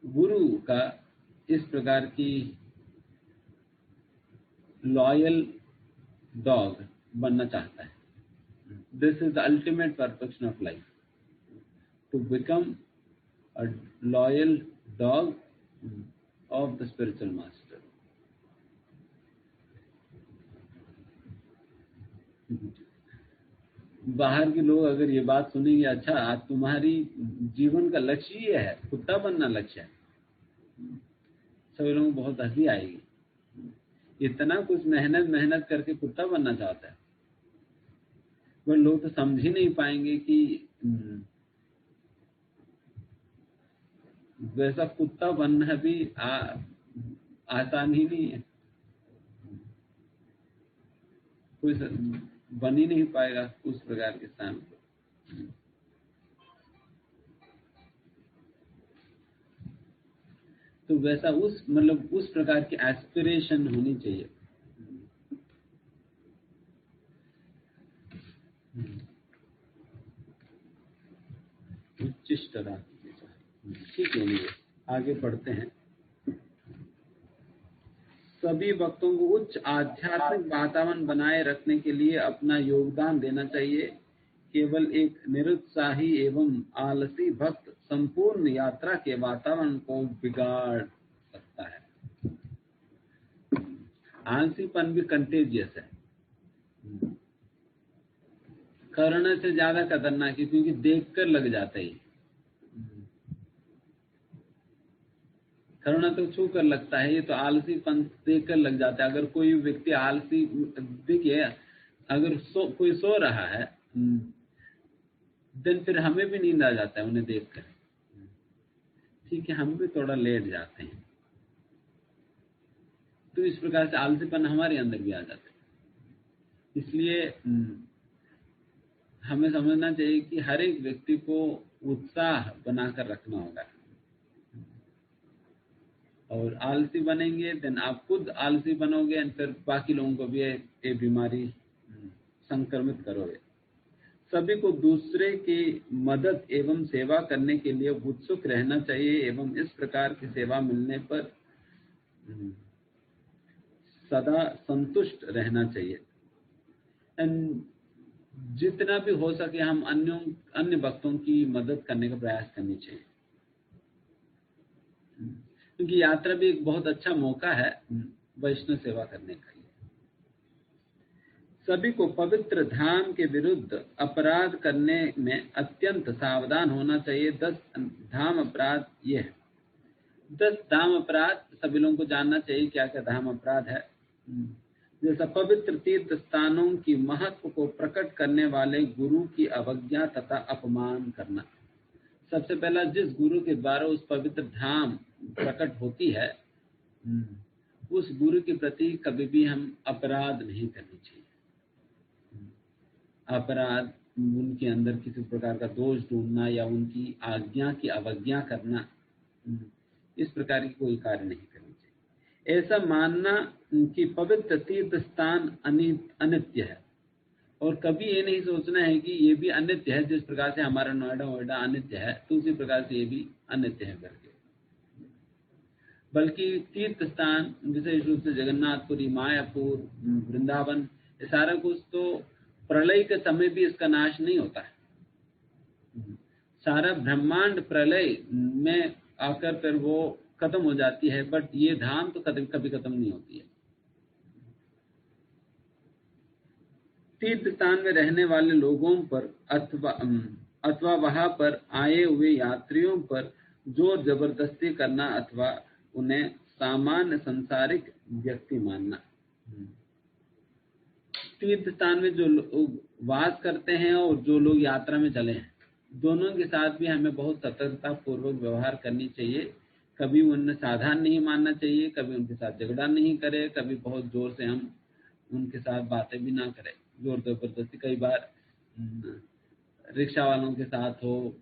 गुरु का इस प्रकार की लॉयल डॉग बनना चाहता है। This is the ultimate perfection of life, to become a loyal dog of the spiritual master. बाहर के लोग अगर ये बात सुनेंगे, अच्छा आज तुम्हारी जीवन का लक्ष्य ये है, कुत्ता बनना लक्ष्य है, सभी लोगों को बहुत हंसी आएगी। इतना कुछ मेहनत करके कुत्ता बनना चाहता है, वो लोग तो समझ ही नहीं पाएंगे कि वैसा कुत्ता बनना भी आसान ही नहीं है, कोई बन ही नहीं पाएगा उस प्रकार के स्थान पर। तो वैसा उस प्रकार की एस्पिरेशन होनी चाहिए। उच्चिष्टता। ठीक है, नहीं आगे पढ़ते हैं। सभी भक्तों को उच्च आध्यात्मिक वातावरण बनाए रखने के लिए अपना योगदान देना चाहिए। केवल एक निरुत्साही एवं आलसी भक्त संपूर्ण यात्रा के वातावरण को बिगाड़ सकता है। आलसीपन भी कंटेजियस है, करने से ज्यादा खतरनाक है, क्योंकि देखकर लग जाता है। करुणा तो छू कर लगता है, ये तो आलसीपन देख कर लग जाता है। अगर कोई व्यक्ति आलसी, देखिए अगर कोई सो रहा है दिन, फिर हमें भी नींद आ जाता है उन्हें देखकर। ठीक है, हम भी थोड़ा लेट जाते हैं, तो इस प्रकार से आलसीपन हमारे अंदर भी आ जाता है। इसलिए हमें समझना चाहिए कि हर एक व्यक्ति को उत्साह बनाकर रखना होगा। और आलसी बनेंगे देन आप खुद आलसी बनोगे, और फिर बाकी लोगों को भी ये बीमारी संक्रमित करोगे। सभी को दूसरे की मदद एवं सेवा करने के लिए उत्सुक रहना चाहिए एवं इस प्रकार की सेवा मिलने पर सदा संतुष्ट रहना चाहिए। जितना भी हो सके हम अन्य भक्तों की मदद करने का प्रयास करनी चाहिए, क्योंकि यात्रा भी एक बहुत अच्छा मौका है वैष्णव सेवा करने का। सभी को पवित्र धाम के विरुद्ध अपराध करने में अत्यंत सावधान होना चाहिए। 10 धाम अपराध ये है। 10 धाम अपराध सभी लोगों को जानना चाहिए क्या क्या धाम अपराध है। जैसा पवित्र तीर्थ स्थानों की महत्व को प्रकट करने वाले गुरु की अवज्ञा तथा अपमान करना। सबसे पहला, जिस गुरु के द्वारा उस पवित्र धाम प्रकट होती है, उस गुरु के प्रति कभी भी हम अपराध नहीं करनी चाहिए। अपराध, उनके अंदर किसी प्रकार का दोष ढूंढना या उनकी आज्ञा की अवज्ञा करना, इस प्रकार की कोई कार्य नहीं करना चाहिए। ऐसा मानना कि पवित्र तीर्थ स्थान अनित्य है, और कभी ये नहीं सोचना है कि ये भी अनित्य है। जिस प्रकार से हमारा नोएडा अनित्य है, तो उसी प्रकार से ये भी अनित्य है करके। बल्कि तीर्थ स्थान विशेष रूप से जगन्नाथपुरी, मायापुर, वृंदावन, ये सारा कुछ तो प्रलय के समय भी इसका नाश नहीं होता है। सारा ब्रह्मांड प्रलय में आकर फिर वो खत्म हो जाती है, बट ये धाम तो कभी खत्म नहीं होती है। तीर्थ स्थान में रहने वाले लोगों पर अथवा वहां पर आए हुए यात्रियों पर जोर जबरदस्ती करना अथवा उन्हें सामान्य संसारिक व्यक्ति मानना। तीर्थ स्थान में जो लोग वास करते हैं और जो लोग यात्रा में चले हैं, दोनों के साथ भी हमें बहुत सतर्कता पूर्वक व्यवहार करनी चाहिए। कभी उन्हें साधारण नहीं मानना चाहिए, कभी उनके साथ झगड़ा नहीं करे, कभी बहुत जोर से हम उनके साथ बातें भी ना करें, जोर जबरदस्ती। कई बार रिक्शा वालों के साथ हो,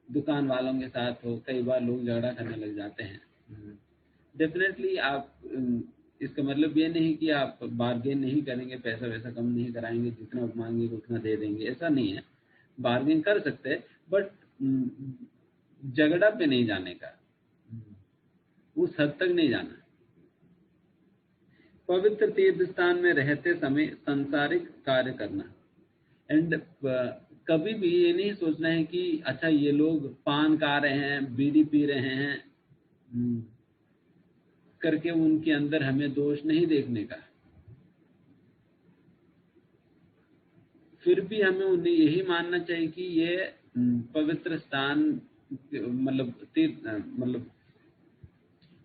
दुकान वालों के साथ हो, कई बार लोग झगड़ा करने लग जाते हैं। डेफिनेटली आप, इसका मतलब ये नहीं कि आप बार्गेन नहीं करेंगे, पैसा वैसा कम नहीं कराएंगे, जितना मांगेंगे उतना दे देंगे, ऐसा नहीं है। बार्गेन कर सकते हैं, बट झगड़ा पे नहीं जाने का, उस हद तक नहीं जाना। पवित्र तीर्थ स्थान में रहते समय संसारिक कार्य करना, एंड कभी भी ये नहीं सोचना है कि अच्छा ये लोग पान खा रहे हैं, बीड़ी पी रहे हैं करके उनके अंदर हमें दोष नहीं देखने का। फिर भी हमें उन्हें यही मानना चाहिए कि ये पवित्र स्थान, मतलब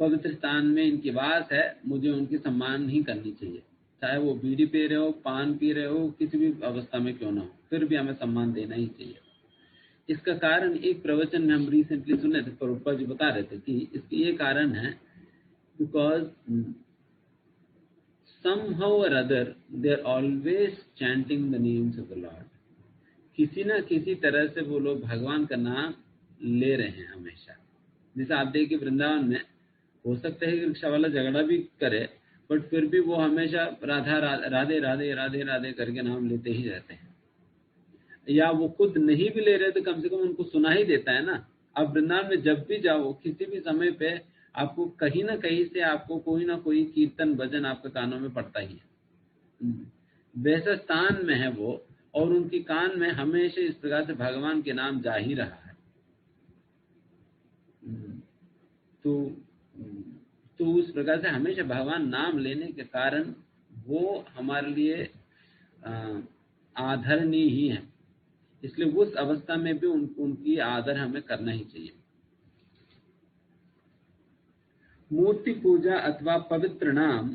पवित्र स्थान में इनकी वास है, मुझे उनकी सम्मान नहीं करनी चाहिए। चाहे वो बीड़ी पी रहे हो, पान पी रहे हो, किसी भी अवस्था में क्यों ना हो, फिर भी हमें सम्मान देना ही चाहिए। इसका कारण एक प्रवचन में हम रिसेंटली सुने थे, प्रभुपाद जी बता रहे थे कि इसके ये कारण है, because somehow or other they are always chanting the names of the Lord. किसी ना किसी तरह से वो लोग भगवान का नाम ले रहे हैं हमेशा। जैसे आप देखिए वृंदावन में हो सकता है कि रिक्शा वाला झगड़ा भी करे, बट फिर भी वो हमेशा राधे राधे राधे राधे करके नाम लेते ही रहते हैं। या वो खुद नहीं भी ले रहे तो कम से कम उनको सुना ही देता है ना। अब वृंदावन में जब भी जाओ, किसी भी समय पे आपको कहीं ना कहीं से आपको कोई ना कोई कीर्तन भजन आपके कानों में पड़ता ही है। वैसे स्थान में है वो, और उनकी कान में हमेशा इस प्रकार से भगवान के नाम जा ही रहा है। तो उस प्रकार से हमेशा भगवान नाम लेने के कारण वो हमारे लिए आदरणीय ही है। इसलिए उस अवस्था में भी उनकी आदर हमें करना ही चाहिए। मूर्ति पूजा अथवा पवित्र नाम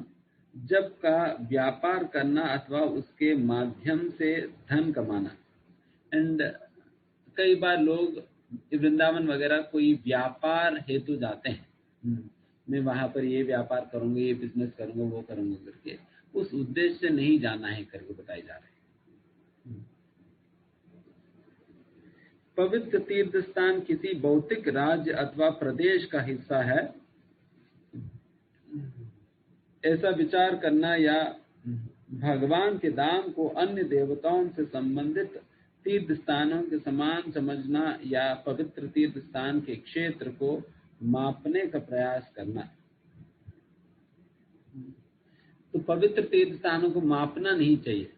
जप का व्यापार करना अथवा उसके माध्यम से धन कमाना। एंड कई बार लोग वृंदावन वगैरह कोई व्यापार हेतु जाते हैं, मैं वहां पर ये व्यापार करूंगा, ये बिजनेस करूंगा, वो करूंगा करके, उस उद्देश्य से नहीं जाना है करके बताए जा रहे हैं। पवित्र तीर्थ स्थान किसी भौतिक राज्य अथवा प्रदेश का हिस्सा है, ऐसा विचार करना या भगवान के धाम को अन्य देवताओं से संबंधित तीर्थ स्थानों के समान समझना या पवित्र तीर्थ स्थान के क्षेत्र को मापने का प्रयास करना। तो पवित्र तीर्थ स्थानों को मापना नहीं चाहिए,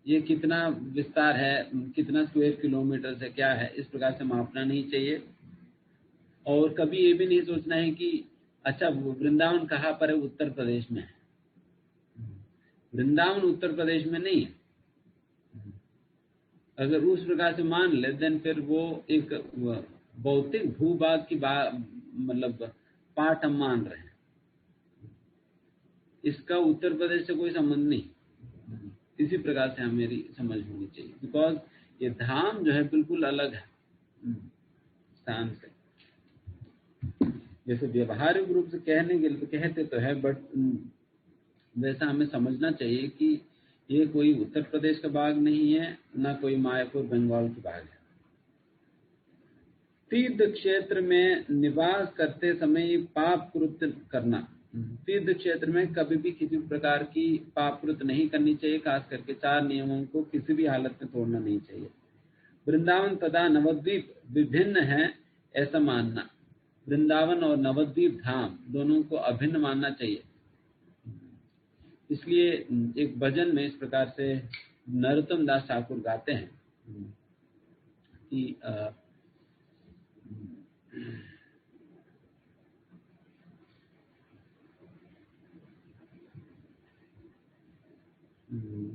ये कितना विस्तार है, कितना स्क्वायर किलोमीटर से क्या है, इस प्रकार से मापना नहीं चाहिए। और कभी ये भी नहीं सोचना है कि अच्छा वृंदावन कहाँ पर है, उत्तर प्रदेश में है। वृंदावन उत्तर प्रदेश में नहीं है। अगर उस प्रकार से मान ले देन फिर वो एक भौतिक भूभाग की मतलब पार्ट हम मान रहे हैं। इसका उत्तर प्रदेश से कोई संबंध नहीं। इसी प्रकार से हमें समझ होनी चाहिए, बिकॉज ये धाम जो है बिल्कुल अलग है स्थान से। जैसे व्यवहारिक रूप से कहने के लिए कहते तो है, बट वैसा हमें समझना चाहिए कि ये कोई उत्तर प्रदेश का भाग नहीं है, ना कोई मायापुर बंगाल की भाग है। तीर्थ क्षेत्र में निवास करते समय पाप कृत्य करना। तीर्थ क्षेत्र में कभी भी किसी प्रकार की पाप कृत्य नहीं करनी चाहिए, खास करके 4 नियमों को किसी भी हालत में तोड़ना नहीं चाहिए। वृंदावन तथा नवद्वीप विभिन्न है ऐसा मानना। वृंदावन और नवद्वीप धाम दोनों को अभिन्न मानना चाहिए। इसलिए एक भजन में इस प्रकार से नरोत्तम दास ठाकुर गाते हैं कि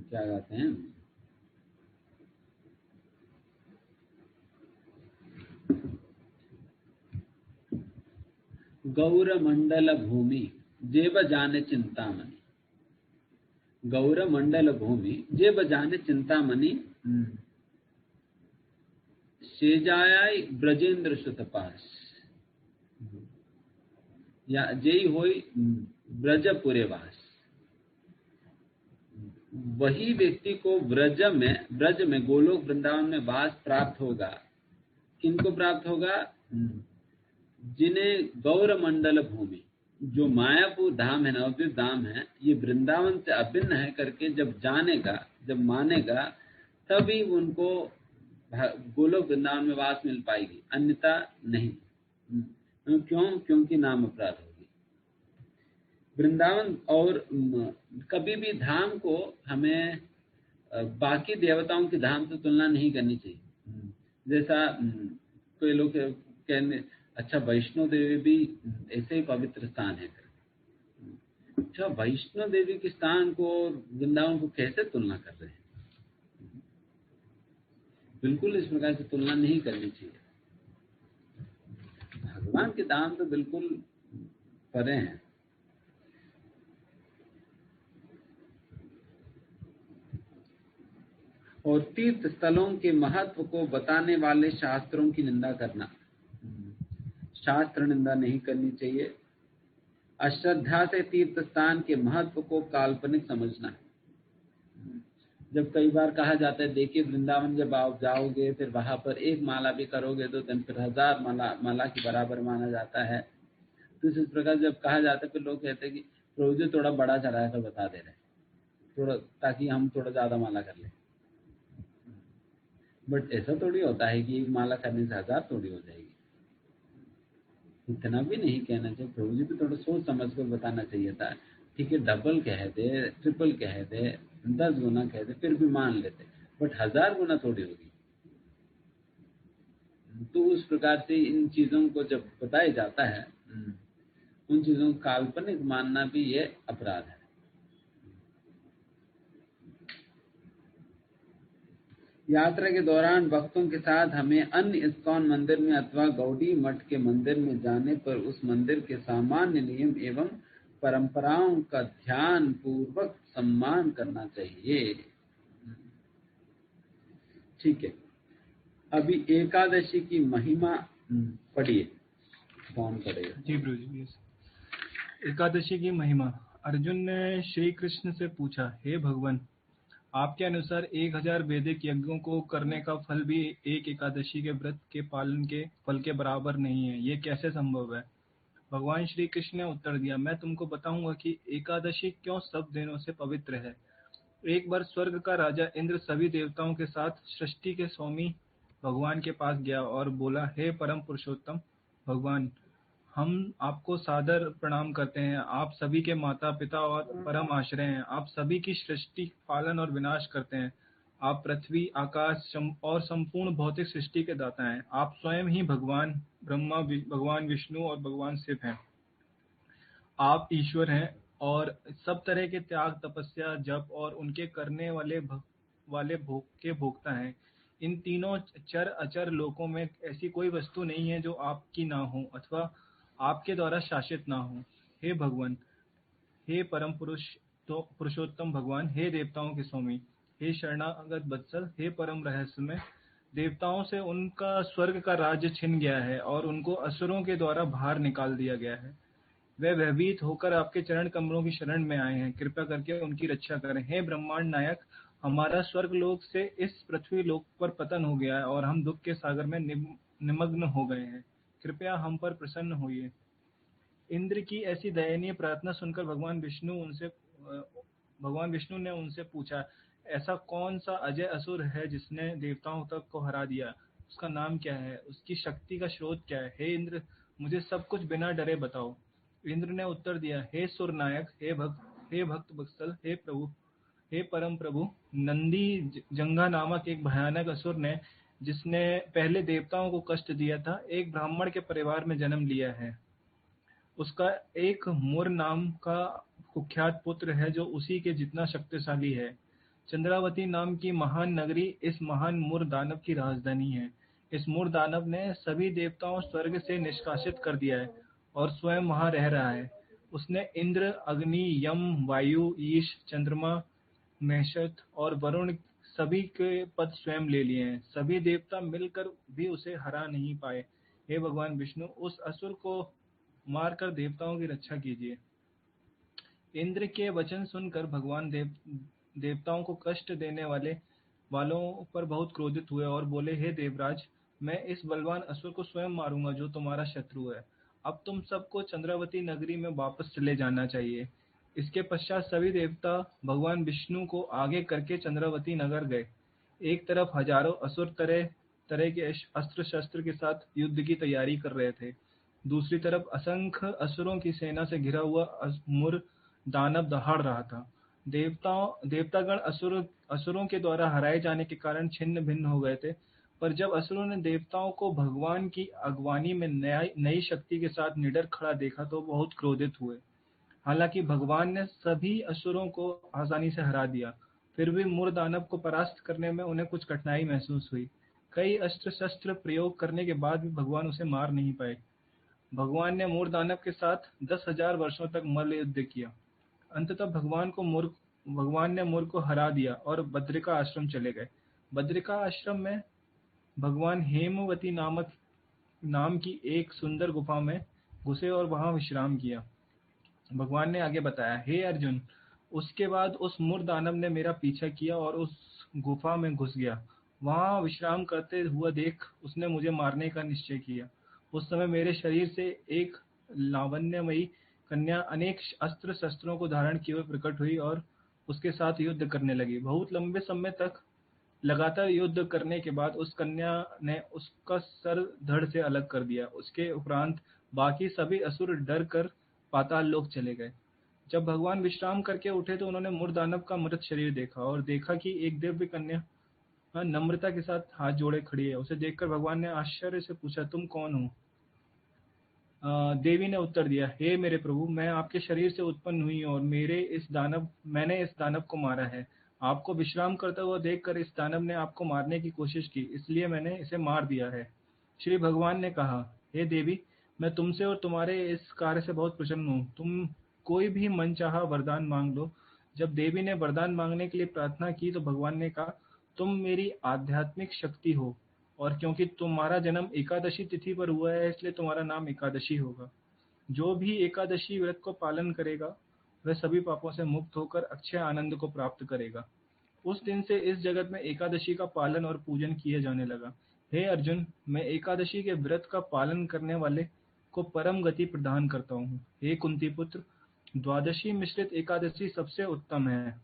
क्या गाते हैं, गौर मंडल भूमि जेब जाने चिंतामणि। गौर मंडल भूमि जेब जाने चिंतामणि, शेजाय ब्रजेंद्र सुतपास। या जय होई ब्रजपुरे वास। वही व्यक्ति को ब्रज में गोलोक वृंदावन में वास प्राप्त होगा। किनको प्राप्त होगा? जिन्हें गौर मंडल भूमि, जो मायापुर धाम है, नवद्वीप धाम है, ये वृंदावन से अभिन्न है करके जब जानेगा, जब मानेगा, तभी उनको गोलोक वृंदावन में वास मिल पाएगी, अन्यथा नहीं। क्यों? क्योंकि नाम अपराध होगी। वृंदावन और कभी भी धाम को हमें बाकी देवताओं की धाम से तुलना नहीं करनी चाहिए। जैसा कोई लोग कहने, अच्छा वैष्णो देवी भी ऐसे ही पवित्र स्थान है। अच्छा वैष्णो देवी के स्थान को वृंदावन को कैसे तुलना कर रहे हैं? बिल्कुल इस प्रकार से तुलना नहीं करनी चाहिए। भगवान के धाम तो बिल्कुल परे हैं। और तीर्थ स्थलों के महत्व को बताने वाले शास्त्रों की निंदा करना। शास्त्र निंदा नहीं करनी चाहिए। अश्रद्धा से तीर्थ स्थान के महत्व को काल्पनिक समझना। जब कई बार कहा जाता है, देखिए वृंदावन जब आप जाओगे फिर वहां पर एक माला भी करोगे तो फिर 1000 माला के बराबर माना जाता है। तो इस प्रकार जब कहा जाता है फिर लोग कहते हैं कि प्रभु जी थोड़ा बड़ा चढ़ा कर बता दे रहे हैं, थोड़ा, ताकि हम थोड़ा ज्यादा माला कर लें। बट ऐसा थोड़ी होता है कि एक माला करने से 1000 थोड़ी हो जाएगी। इतना भी नहीं कहना चाहिए, प्रभु जी भी थोड़ा सोच समझ कर बताना चाहिए था। ठीक है, डबल कह दे, ट्रिपल कह दे, 10 गुना कह दे, फिर भी मान लेते, बट 1000 गुना थोड़ी होगी। तो उस प्रकार से इन चीजों को जब बताया जाता है, उन चीजों को काल्पनिक मानना भी ये अपराध है। यात्रा के दौरान भक्तों के साथ हमें अन्य इस्कॉन मंदिर में अथवा गौड़ी मठ के मंदिर में जाने पर उस मंदिर के सामान्य नियम एवं परंपराओं का ध्यान पूर्वक सम्मान करना चाहिए। ठीक है, अभी एकादशी की महिमा पढ़िए। कौन पढ़ेगा? जी प्रभु जी। yes। एकादशी की महिमा। अर्जुन ने श्री कृष्ण से पूछा, हे भगवान, आपके अनुसार 1000 वैदिक यज्ञों को करने का फल भी एक एकादशी के व्रत के पालन के फल के बराबर नहीं है, ये कैसे संभव है? भगवान श्री कृष्ण ने उत्तर दिया, मैं तुमको बताऊंगा कि एकादशी क्यों सब दिनों से पवित्र है। एक बार स्वर्ग का राजा इंद्र सभी देवताओं के साथ सृष्टि के स्वामी भगवान के पास गया और बोला, हे परम पुरुषोत्तम भगवान, हम आपको सादर प्रणाम करते हैं। आप सभी के माता पिता और परम आश्रय हैं। आप सभी की सृष्टि, पालन और विनाश करते हैं। आप पृथ्वी, आकाश और संपूर्ण भौतिक सृष्टि के दाता हैं। आप स्वयं ही भगवान ब्रह्मा, भगवान विष्णु और भगवान शिव हैं। आप ईश्वर हैं और सब तरह के त्याग, तपस्या, जप और उनके करने वाले भोग के भोक्ता हैं। इन तीनों चर अचर लोकों में ऐसी कोई वस्तु नहीं है जो आपकी ना हो अथवा आपके द्वारा शासित ना हो। हे भगवान, हे परम पुरुष, तो पुरुषोत्तम भगवान, हे देवताओं के स्वामी, हे शरणागत वत्सल, हे परम रहस्यमय, देवताओं से उनका स्वर्ग का राज्य छिन गया है और उनको असुरों के द्वारा बाहर निकाल दिया गया है। वे भयभीत होकर आपके चरण कमलों की शरण में आए हैं। कृपया करके उनकी रक्षा करें। हे ब्रह्मांड नायक, हमारा स्वर्ग लोक से इस पृथ्वी लोक पर पतन हो गया है और हम दुख के सागर में निमग्न हो गए हैं। कृपया हम पर प्रसन्न होइए। इंद्र की ऐसी दयनीय प्रार्थना सुनकर भगवान विष्णु ने उनसे पूछा, ऐसा कौन सा अजय असुर है जिसने देवताओं तक को हरा दिया? उसका नाम क्या है? उसकी शक्ति का स्रोत क्या है? हे इंद्र, मुझे सब कुछ बिना डरे बताओ। इंद्र ने उत्तर दिया, हे सुर नायक, हे भक्त वत्सल, हे प्रभु, हे परम प्रभु, नंदी जंगा नामक एक भयानक असुर ने, जिसने पहले देवताओं को कष्ट दिया था, एक ब्राह्मण के परिवार में जन्म लिया है। उसका एक मुर नाम का कुख्यात पुत्र है जो उसी के जितना शक्तिशाली है। चंद्रावती नाम की महान नगरी इस महान मुर दानव की राजधानी है। इस मुर दानव ने सभी देवताओं स्वर्ग से निष्कासित कर दिया है और स्वयं वहां रह रहा है। उसने इंद्र, अग्नि, यम, वायु, ईश, चंद्रमा, महेशत और वरुण सभी के पद स्वयं ले लिए हैं। सभी देवता मिलकर भी उसे हरा नहीं पाए। हे भगवान विष्णु, उस असुर को मारकर देवताओं की रक्षा कीजिए। इंद्र के वचन सुनकर भगवान देवताओं को कष्ट देने वालों पर बहुत क्रोधित हुए और बोले, हे देवराज, मैं इस बलवान असुर को स्वयं मारूंगा जो तुम्हारा शत्रु है। अब तुम सबको चंद्रावती नगरी में वापस चले जाना चाहिए। इसके पश्चात सभी देवता भगवान विष्णु को आगे करके चंद्रावती नगर गए। एक तरफ हजारों असुर तरह तरह के अस्त्र शस्त्र के साथ युद्ध की तैयारी कर रहे थे। दूसरी तरफ असंख्य असुरों की सेना से घिरा हुआ मुर दानव दहाड़ रहा था। देवतागण असुरों के द्वारा हराए जाने के कारण छिन्न भिन्न हो गए थे। पर जब असुरों ने देवताओं को भगवान की अगवानी में नई शक्ति के साथ निडर खड़ा देखा तो बहुत क्रोधित हुए। हालांकि भगवान ने सभी असुरों को आसानी से हरा दिया, फिर भी मुर दानव को परास्त करने में उन्हें कुछ कठिनाई महसूस हुई। कई अस्त्र शस्त्र प्रयोग करने के बाद भी भगवान उसे मार नहीं पाए। भगवान ने मुर दानव के साथ 10,000 वर्षों तक मल्ल युद्ध किया। अंततः भगवान ने मुर को हरा दिया और बद्रिका आश्रम चले गए। बद्रिका आश्रम में भगवान हेमवती नाम की एक सुंदर गुफा में घुसे और वहां विश्राम किया। भगवान ने आगे बताया, हे अर्जुन, उसके बाद उस मुर दानव ने मेरा पीछा किया और उस गुफा में घुस गया। वहां विश्राम करते हुआ देख उसने मुझे मारने का निश्चय किया। उस समय मेरे शरीर से एक लावण्यमयी कन्या अनेक अस्त्र शस्त्रों को धारण किए हुए प्रकट हुई और उसके साथ युद्ध करने लगी। बहुत लंबे समय तक लगातार युद्ध करने के बाद उस कन्या ने उसका सर धड़ से अलग कर दिया। उसके उपरांत बाकी सभी असुर डर कर पाताल लोक चले गए। जब भगवान विश्राम करके उठे तो उन्होंने मूर्दानव का मृत शरीर देखा और देखा कि एक दिव्य कन्या नम्रता के साथ हाथ जोड़े खड़ी है। उसे देखकर भगवान ने आश्चर्य से पूछा, तुम कौन हो? देवी ने उत्तर दिया, हे मेरे प्रभु, मैं आपके शरीर से उत्पन्न हुई और मैंने इस दानव को मारा है। आपको विश्राम करता हुआ देखकर इस दानव ने आपको मारने की कोशिश की, इसलिए मैंने इसे मार दिया है। श्री भगवान ने कहा, हे देवी, मैं तुमसे और तुम्हारे इस कार्य से बहुत प्रसन्न हूँ। तुम कोई भी मनचाहा वरदान मांग लो। जब देवी ने वरदान मांगने के लिए प्रार्थना की तो भगवान ने कहा, तुम मेरी आध्यात्मिक शक्ति हो और क्योंकि तुम्हारा जन्म एकादशी तिथि पर हुआ है इसलिए तुम्हारा नाम एकादशी होगा। जो भी एकादशी व्रत को पालन करेगा वह सभी पापों से मुक्त होकर अक्षय आनंद को प्राप्त करेगा। उस दिन से इस जगत में एकादशी का पालन और पूजन किए जाने लगा। हे अर्जुन, मैं एकादशी के व्रत का पालन करने वाले को परम गति प्रदान करता हूँ। हे कुंती पुत्र, द्वादशी मिश्रित एकादशी सबसे उत्तम है।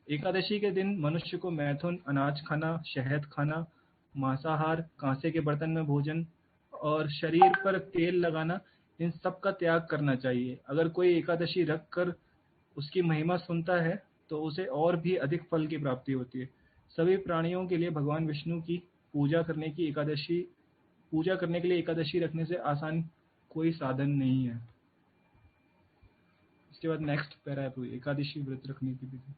एकादशी के दिन मनुष्य को मैथुन, अनाज खाना, शहद खाना, मांसाहार, कांसे के बर्तन में भोजन और शरीर पर तेल लगाना, इन सब का त्याग करना चाहिए। अगर कोई एकादशी रख कर उसकी महिमा सुनता है तो उसे और भी अधिक फल की प्राप्ति होती है। सभी प्राणियों के लिए भगवान विष्णु की पूजा करने के लिए एकादशी रखने से आसान कोई साधन नहीं है। इसके बाद नेक्स्ट पैरा है एकादशी व्रत रखने की विधि।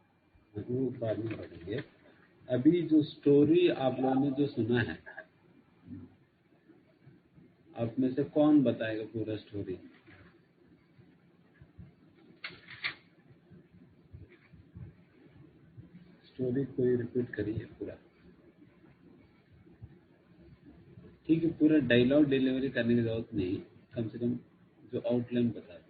वो बाद में पढ़ेंगे। अभी जो स्टोरी आप लोगों ने जो सुना है, आप में से कौन बताएगा पूरा स्टोरी? स्टोरी कोई रिपीट करिए पूरा। ठीक है, पूरा डायलॉग डिलीवरी करने की जरूरत नहीं, कम से कम जो आउटलाइन बता दें।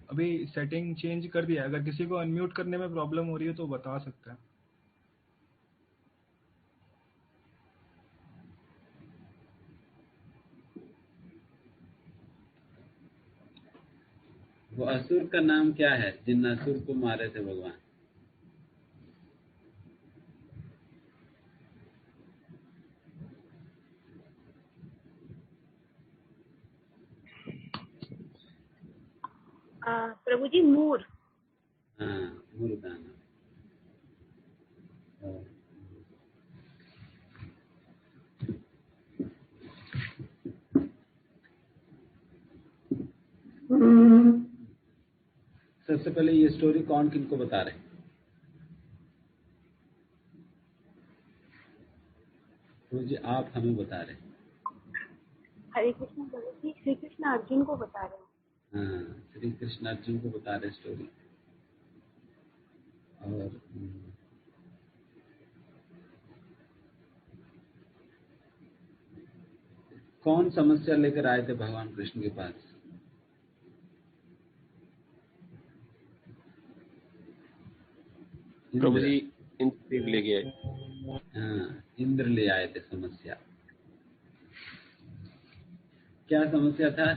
अभी सेटिंग चेंज कर दिया, अगर किसी को अनम्यूट करने में प्रॉब्लम हो रही है तो बता सकता है। वो असुर का नाम क्या है जिन असुर को मारे थे भगवान? प्रभु जी, मूर। हाँ, मूर्दाना। सबसे पहले ये स्टोरी कौन किनको बता रहे हैं? तो जी आप हमें बता रहे हैं। हरे कृष्ण प्रभु जी, श्री कृष्ण अर्जुन को बता रहे हैं। हाँ, श्री कृष्ण अर्जुन को बता रहे स्टोरी। और कौन समस्या लेकर आए थे भगवान कृष्ण के पास? प्रभु जी इंद्र ले गए। हाँ, इंद्र ले आए थे समस्या। क्या समस्या था?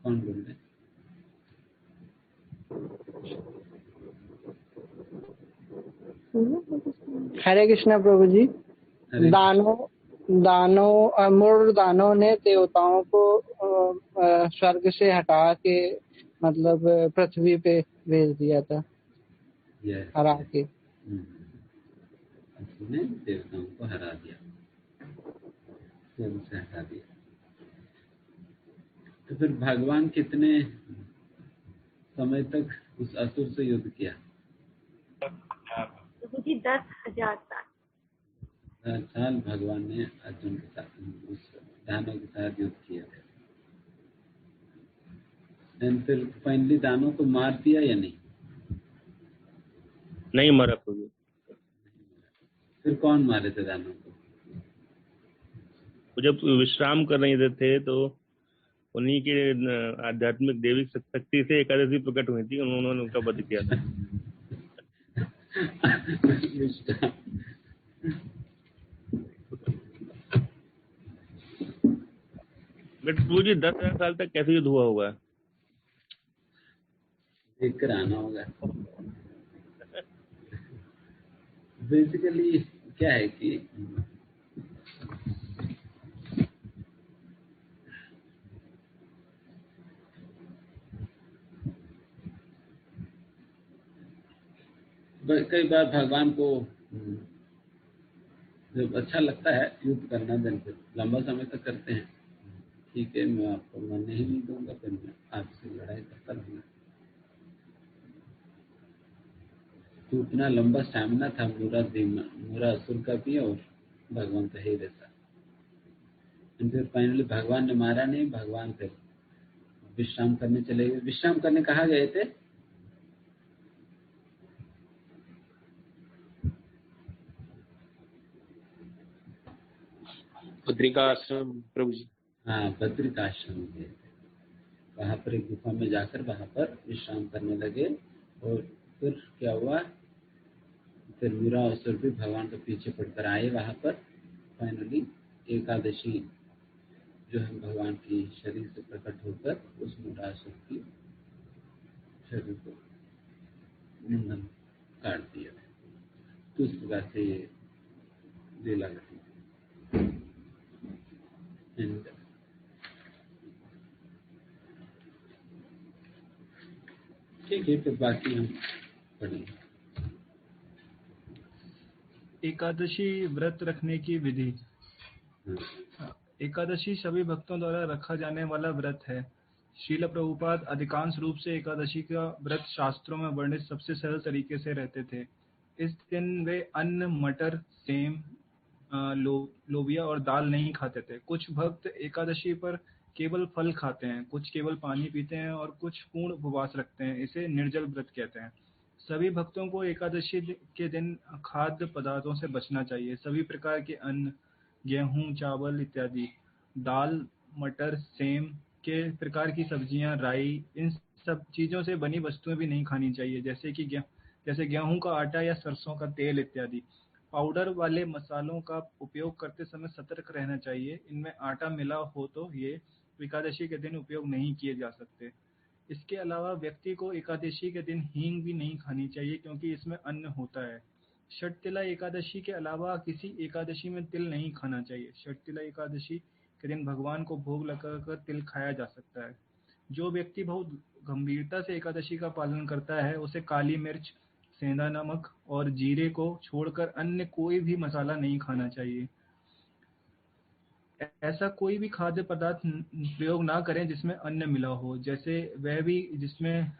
कौन बोल रहे? हरे कृष्णा प्रभु जी। मूढ़ दानों ने देवताओं को स्वर्ग से हटा के मतलब पृथ्वी पे भेज दिया था, हरा के। उसने देवताओं को हरा दिया, स्वर्ग से हटा दिया। तो फिर भगवान कितने समय तक उस असुर से युद्ध किया? प्रभु जी 10,000 साल। 10 साल भगवान ने अर्जुन के साथ, उस दानव के साथ युद्ध किया था। फिर फाइनली दानव को मार दिया या नहीं? नहीं मारा प्रभु। फिर कौन मारे थे दानव को? वो जब विश्राम कर रहे थे तो उन्हीं के आध्यात्मिक दैविक शक्ति से एकादशी प्रकट हुई थी, उन्होंने उनका वध किया था। बट प्रभु जी 10,000 साल तक कैसे युद्ध हुआ होगा? देख कर आना होगा। बेसिकली क्या है कि कई बार भगवान को जब अच्छा लगता है युद्ध करना, दिन पे लंबा समय तक करते हैं, ठीक है मैं आपको मरने ही नहीं दूंगा, फिर मैं आपसे लड़ाई करता रहूंगा। तो इतना लंबा स्टैमिना था मेरा असुर का भी और भगवान का ही रहता। फिर फाइनली भगवान ने मारा नहीं, भगवान फिर विश्राम करने चले गए। विश्राम करने कहाँ गए थे? बद्रिकाश्रम प्रभु जी। हाँ, बद्रिकाश्रम गए थे। वहां पर एक गुफा में जाकर वहां पर विश्राम करने लगे। और फिर क्या हुआ, फिर मीरा असुर भी भगवान के पीछे पड़कर आए वहां पर। फाइनली एकादशी जो है भगवान की शरीर से प्रकट होकर उस मीरासुर की शरीर को मुंडन काट दिया। तो इस प्रकार से ये लीला घटी। ठीक है, फिर बाकी हम पढ़ेंगे। एकादशी व्रत रखने की विधि। एकादशी सभी भक्तों द्वारा रखा जाने वाला व्रत है। श्रील प्रभुपाद अधिकांश रूप से एकादशी का व्रत शास्त्रों में वर्णित सबसे सरल तरीके से रहते थे। इस दिन वे अन्न, मटर, सेम, लोबिया और दाल नहीं खाते थे। कुछ भक्त एकादशी पर केवल फल खाते हैं, कुछ केवल पानी पीते हैं और कुछ पूर्ण उपवास रखते हैं। इसे निर्जल व्रत कहते हैं। सभी भक्तों को एकादशी के दिन खाद्य पदार्थों से बचना चाहिए। सभी प्रकार के अन्न, गेहूं, चावल इत्यादि, दाल, मटर, सेम के प्रकार की सब्जियां, राई, इन सब चीजों से बनी वस्तुएं भी नहीं खानी चाहिए, जैसे गेहूं का आटा या सरसों का तेल इत्यादि। पाउडर वाले मसालों का उपयोग करते समय सतर्क रहना चाहिए। इनमें आटा मिला हो तो ये एकादशी के दिन उपयोग नहीं किए जा सकते। इसके अलावा व्यक्ति को एकादशी के दिन हींग भी नहीं खानी चाहिए, क्योंकि इसमें अन्न होता है। षटतिला एकादशी के अलावा किसी एकादशी में तिल नहीं खाना चाहिए। षटतिला एकादशी के दिन भगवान को भोग लगाकर तिल खाया जा सकता है। जो व्यक्ति बहुत गंभीरता से एकादशी का पालन करता है, उसे काली मिर्च, सेंधा नमक और जीरे को छोड़कर अन्य कोई भी मसाला नहीं खाना चाहिए। ऐसा कोई भी खाद्य पदार्थ प्रयोग ना करें जिसमें अन्न मिला हो, जैसे वह भी जिसमें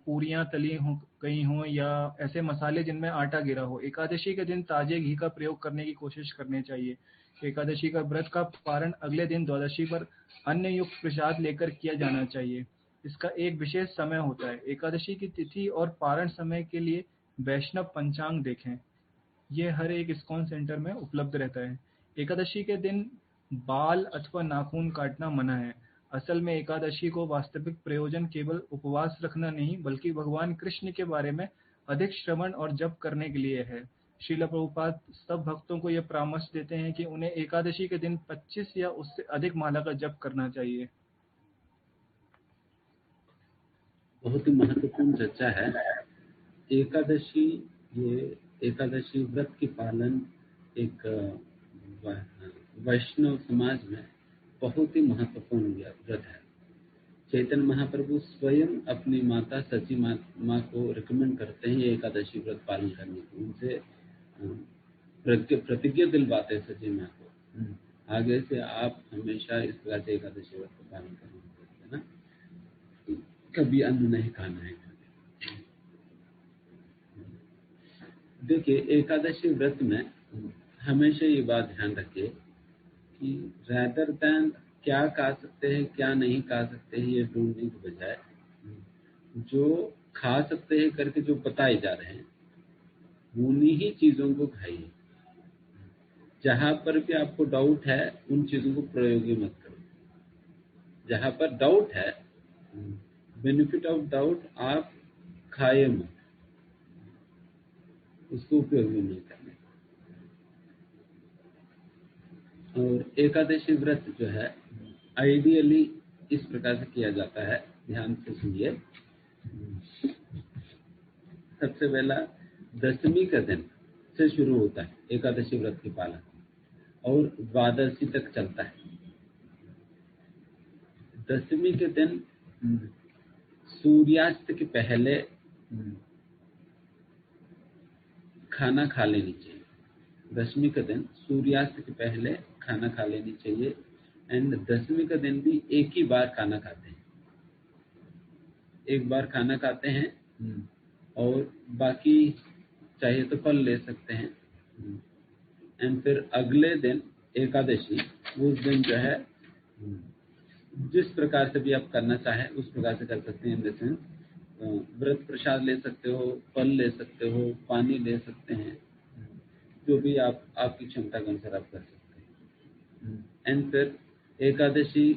पूरियां तली गई हों या ऐसे मसाले जिनमें आटा गिरा हो। एकादशी के दिन ताजे घी का प्रयोग करने की कोशिश करनी चाहिए। एकादशी का व्रत का पारण अगले दिन द्वादशी पर अन्न युक्त प्रसाद लेकर किया जाना चाहिए। इसका एक विशेष समय होता है। एकादशी की तिथि और पारण समय के लिए वैष्णव पंचांग देखें। ये हर एक इस्कॉन सेंटर में उपलब्ध रहता है। एकादशी के दिन बाल अथवा नाखून काटना मना है। असल में एकादशी को वास्तविक प्रयोजन केवल उपवास रखना नहीं, बल्कि भगवान कृष्ण के बारे में अधिक श्रवण और जप करने के लिए है। श्रील प्रभुपाद सब भक्तों को यह परामर्श देते हैं कि उन्हें एकादशी के दिन 25 या उससे अधिक माला का जप करना चाहिए। बहुत ही महत्वपूर्ण चर्चा है। एकादशी, ये एकादशी व्रत की पालन एक वैष्णव समाज में बहुत ही महत्वपूर्ण व्रत है। चैतन्य महाप्रभु स्वयं अपनी माता सची माँ को रिकमेंड करते हैं एकादशी व्रत पालन करने की। उनसे प्रतिज्ञा दिलवाते हैं सची माँ को, आगे से आप हमेशा इस प्रकार से एकादशी व्रत का पालन करना है ना, कभी अन्न नहीं खाना है। देखिए, एकादशी व्रत में हमेशा ये बात ध्यान रखिए कि रैदर देन क्या खा सकते हैं क्या नहीं खा सकते हैं ये ढूंढने की बजाय जो खा सकते हैं करके जो बताए जा रहे हैं उन्हीं ही चीजों को खाइए। जहां पर भी आपको डाउट है उन चीजों को प्रयोग ही मत करो। जहां पर डाउट है, बेनिफिट ऑफ डाउट आप खाए मत, उसको उपयोग भी नहीं करने। और एकादशी व्रत जो है आइडियली इस प्रकार से किया जाता है, ध्यान से सुनिए। सबसे पहला दशमी का दिन से शुरू होता है एकादशी व्रत की पालन, और द्वादशी तक चलता है। दशमी के दिन सूर्यास्त के पहले खाना खा लेनी चाहिए। दशमी का दिन सूर्यास्त के पहले खाना खा लेनी चाहिए। एंड दशमी का दिन भी एक ही बार खाना खाते हैं, एक बार खाना खाते हैं, और बाकी चाहिए तो फल ले सकते हैं। एंड फिर अगले दिन एकादशी, उस दिन जो है जिस प्रकार से भी आप करना चाहें उस प्रकार से कर सकते हैं। जैसे व्रत प्रसाद ले सकते हो, फल ले सकते हो, पानी ले सकते हैं, जो भी आपकी क्षमता के अनुसार आप कर सकते हैं। एंड फिर एकादशी,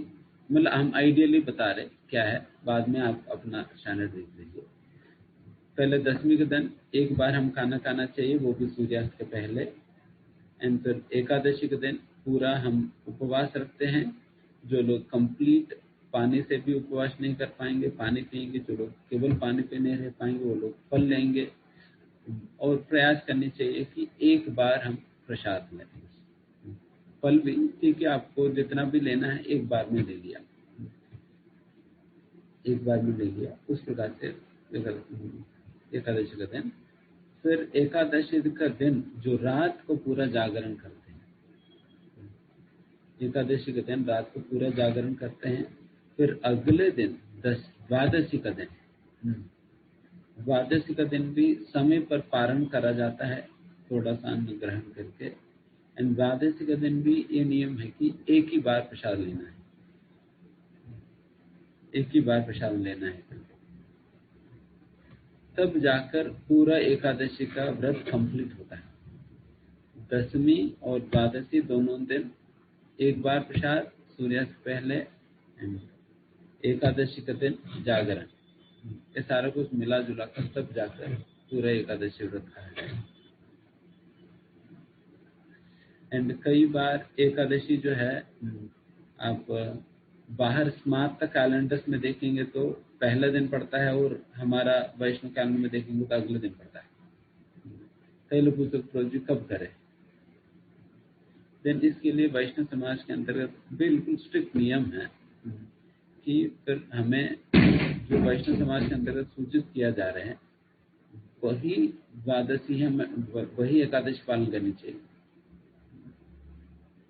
मतलब हम आइडियली बता रहे क्या है, बाद में आप अपना स्टैंडर्ड देख लीजिए। पहले दशमी के दिन एक बार हम खाना खाना चाहिए, वो भी सूर्यास्त के पहले। एंड फिर एकादशी के दिन पूरा हम उपवास रखते हैं। जो लोग कंप्लीट पानी से भी उपवास नहीं कर पाएंगे, पानी पिएंगे। जो लोग केवल पानी पे नहीं रह पाएंगे, वो लोग फल लेंगे। और प्रयास करनी चाहिए कि एक बार हम प्रसाद लें। फल भी ठीक है, आपको जितना भी लेना है एक बार में ले लिया, एक बार में ले लिया। उस प्रकार से एकादशी का दिन। फिर एकादशी का दिन जो रात को पूरा जागरण करते हैं, एकादशी के दिन रात को पूरा जागरण करते हैं। फिर अगले दिन द्वादशी का दिन, द्वादशी का दिन भी समय पर पारण करा जाता है, थोड़ा सा अन्न ग्रहण करके। एंड द्वादशी का दिन भी ये नियम है कि एक ही बार प्रसाद लेना है, एक ही बार प्रसाद लेना है। तब जाकर पूरा एकादशी का व्रत कंप्लीट होता है। दशमी और द्वादशी दोनों दिन एक बार प्रसाद सूर्यास्त पहले, एकादशी का दिन जागरण, ये सारा कुछ मिला जुला कर तब जाकर पूरा एकादशी व्रत खाया जाए। एंड कई बार एकादशी जो है आप बाहर स्मार्त कैलेंडर्स में देखेंगे तो पहला दिन पड़ता है, और हमारा वैष्णव कैलेंडर में देखेंगे तो अगले दिन पड़ता है। कई लोग पूछते जी कब करें। देन इसके लिए वैष्णव समाज के अंतर्गत बिल्कुल स्ट्रिक्ट नियम है कि फिर हमें जो वैष्णव समाज के अंतर्गत सूचित किया जा रहे हैं वही द्वादशी है, वही एकादशी पालन करनी चाहिए।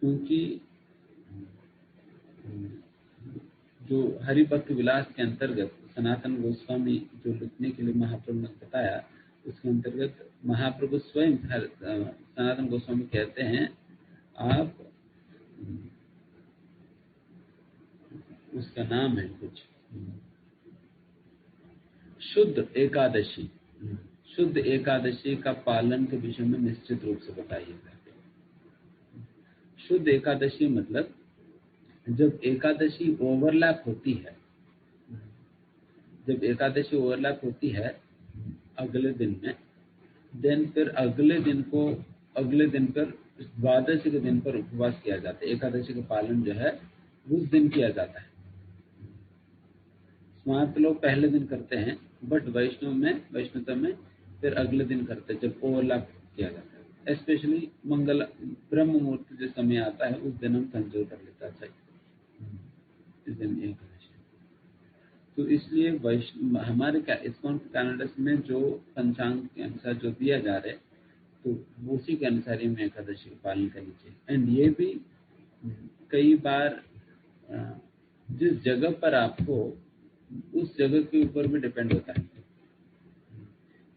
क्योंकि जो हरिभक्त विलास के अंतर्गत सनातन गोस्वामी जो लिखने के लिए महाप्रभु ने बताया, उसके अंतर्गत महाप्रभु स्वयं सनातन गोस्वामी कहते हैं, आप उसका नाम है कुछ शुद्ध एकादशी, शुद्ध एकादशी का पालन के विषय में निश्चित रूप से बताइएगा। शुद्ध एकादशी मतलब जब एकादशी ओवरलैप होती है, जब एकादशी ओवरलैप होती है अगले दिन में, देन फिर अगले दिन पर द्वादशी के दिन पर उपवास किया जाता है। एकादशी का पालन जो है उस दिन किया जाता है। स्मार्त लोग पहले दिन करते हैं, बट वैष्णवता में फिर अगले दिन करते हैं, जब ओवरलैप किया जाता है। स्पेशली मंगल ब्रह्म मुहूर्त जो समय आता है उस दिन हम संजोग कर लेता है, इस दिन एकादशी। तो इसलिए हमारे इस्कॉन कैलेंडर्स में जो पंचांग के अनुसार जो दिया जा रहा है, तो उसी के अनुसार ही एकादशी का पालन करनी चाहिए। एंड ये भी कई बार जिस जगह पर आपको, उस जगह के ऊपर भी डिपेंड होता है।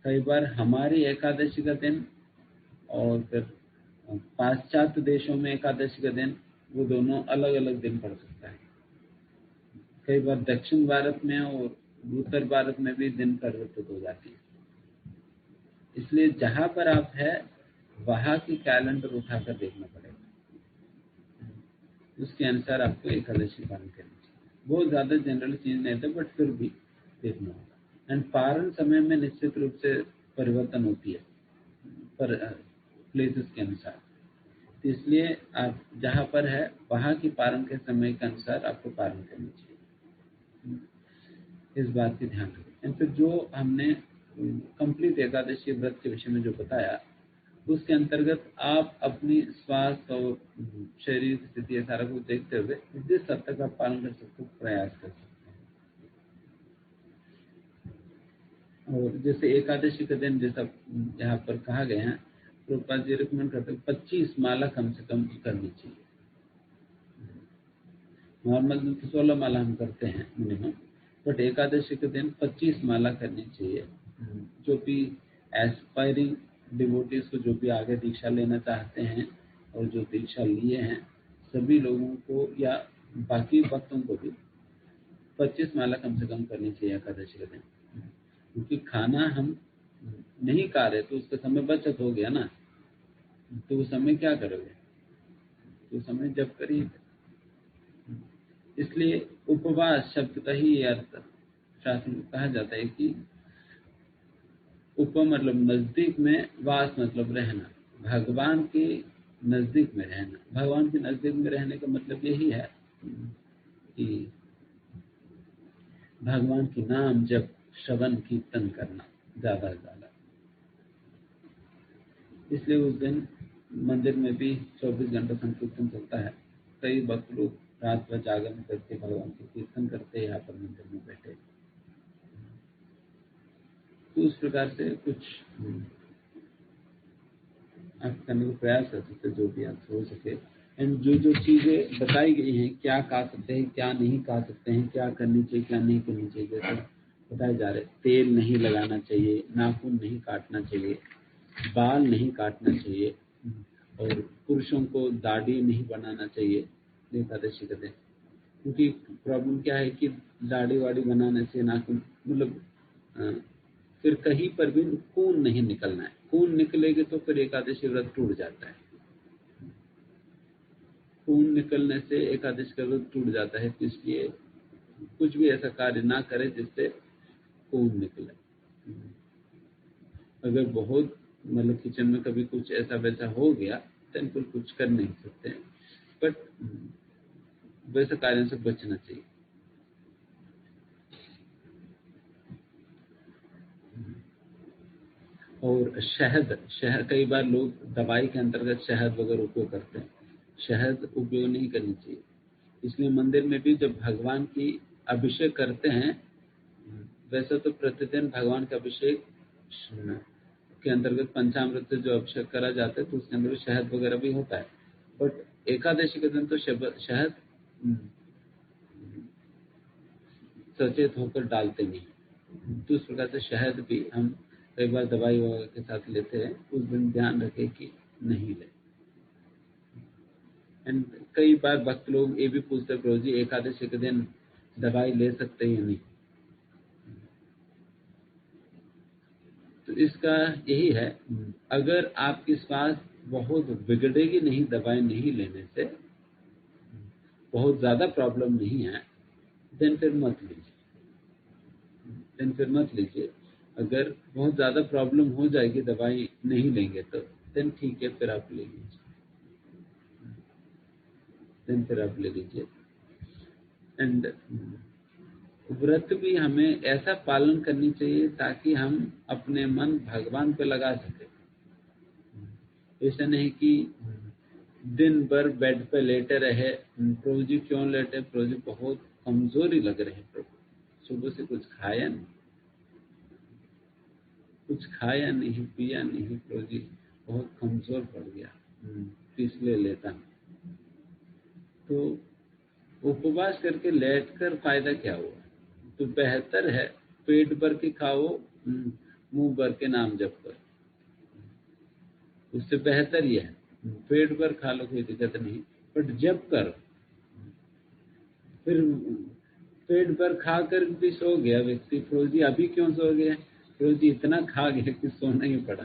कई बार हमारी एकादशी का दिन और फिर पाश्चात्य देशों में एकादशी का दिन, वो दोनों अलग अलग दिन पड़ सकता है। कई बार दक्षिण भारत में और उत्तर भारत में भी दिन परिवर्तित हो जाती है। इसलिए जहां पर आप है वहाँ की कैलेंडर उठाकर देखना पड़ेगा, उसके अनुसार आपको एकादशी पालन करनी चाहिए। बहुत ज़्यादा जनरल चीज़ नहीं था, बट फिर भी देखना होगा। एंड पारण समय में निश्चित रूप से परिवर्तन होती है पर प्लेसेस के अनुसार, तो इसलिए आप जहाँ पर है वहाँ की पारण के समय के अनुसार आपको पारण करनी चाहिए, इस बात की ध्यान रखें। एंड फिर जो हमने कंप्लीट एकादशी व्रत के विषय में जो बताया, उसके अंतर्गत आप अपनी स्वास्थ्य और शरीर की स्थिति सारा कुछ देखते हुए जिस हद तक आप पालन कर सकते हो प्रयास कर सकते हैं। और जैसे एकादशी के दिन जैसा यहाँ पर कहा गया है, प्रभुपाद जी रिकमेंड करते हैं 25 माला कम से कम करनी चाहिए। नॉर्मल दिन तो 16 माला हम करते हैं मिनिमम, बट एकादशी के दिन 25 माला करनी चाहिए। जो भी एस्पायरिंग डिवोटीज को, जो भी आगे दीक्षा लेना चाहते हैं और जो दीक्षा लिए हैं, सभी लोगों को या बाकी भक्तों को भी 25 माला कम से कम करनी चाहिए एकादशी के दिन। क्योंकि खाना हम नहीं खा रहे तो उसका समय बचत हो गया ना, तो उस समय क्या करोगे, तो उस समय जब करिए। इसलिए उपवास शब्द का ही अर्थ शास्त्र में कहा जाता है कि उप मतलब नजदीक में, वास मतलब रहना, भगवान के नजदीक में रहना। भगवान के नजदीक में रहने का मतलब यही है कि भगवान की नाम जब श्रवण कीर्तन करना ज्यादा से ज्यादा। इसलिए उस दिन मंदिर में भी 24 घंटा संकीर्तन चलता है। कई भक्त लोग रात भर जागरण करके भगवान के कीर्तन करते हैं यहाँ पर मंदिर में बैठे। तो उस प्रकार से कुछ आप करने का प्रयास कर सकते, जो भी आप हो सके। एंड जो जो चीजें बताई गई हैं, क्या खा सकते हैं, क्या नहीं खा सकते हैं, क्या करनी चाहिए, क्या नहीं करनी चाहिए, जैसे बताए जा रहे, तेल नहीं लगाना चाहिए, नाखून नहीं काटना चाहिए, बाल नहीं काटना चाहिए, और पुरुषों को दाढ़ी नहीं बनाना चाहिए एकादशी के दिन। क्योंकि प्रॉब्लम क्या है कि दाढ़ी वाड़ी बनाने से नाखून मतलब फिर कहीं पर भी खून नहीं निकलना है। खून निकलेगी तो फिर एकादशी व्रत टूट जाता है। खून निकलने से एकादशी का व्रत टूट जाता है। तो इसलिए कुछ भी ऐसा कार्य ना करे जिससे खून निकले। अगर बहुत मतलब किचन में कभी कुछ ऐसा वैसा हो गया तो फिर कुछ कर नहीं सकते, बट वैसे कार्यों से बचना चाहिए। और शहद कई बार लोग दवाई के अंतर्गत शहद वगैरह उपयोग करते हैं। शहद उपयोग नहीं करनी चाहिए। इसलिए मंदिर में भी जब भगवान की अभिषेक करते हैं, वैसे तो प्रतिदिन भगवान का अभिषेक के अंतर्गत पंचामृत से जो अभिषेक करा जाता है तो उसके अंदर शहद वगैरह भी होता है, बट एकादशी के दिन तो शहद सचेत होकर डालते नहीं। तो उस प्रकार से शहद भी हम कई बार दवाई वगैरह के साथ लेते हैं, उस दिन ध्यान रखें कि नहीं ले। एंड कई बार भक्त लोग ये भी पूछते प्रभु जी एकादशी के दिन दवाई ले सकते हैं या नहीं। तो इसका यही है, अगर आपकी स्वास्थ्य बहुत बिगड़ेगी नहीं दवाई नहीं लेने से, बहुत ज्यादा प्रॉब्लम नहीं है, देन फिर मत लीजिए। अगर बहुत ज्यादा प्रॉब्लम हो जाएगी दवाई नहीं लेंगे तो देन ठीक है, फिर आप ले लीजिए। एंड व्रत भी हमें ऐसा पालन करनी चाहिए ताकि हम अपने मन भगवान पे लगा सके। ऐसा नहीं कि दिन भर बेड पे लेटे रहे, प्रभु जी क्यों लेटे, प्रभु जी बहुत कमजोरी लग रहे हैं, प्रभु सुबह से कुछ खाया नहीं पिया नहीं, प्रभु जी बहुत कमजोर पड़ गया, इसलिए लेता हूं। तो उपवास करके लेटकर फायदा क्या हुआ? तो बेहतर है पेट भर के खाओ, मुंह भर के नाम जप करो, उससे बेहतर यह है। पेट भर खा लो कोई दिक्कत नहीं, बट जप करो। फिर पेट भर खाकर भी सो गया व्यक्ति, प्रभु जी अभी क्यों सो गया? प्रभु जी इतना खा गया कि सोना ही पड़ा।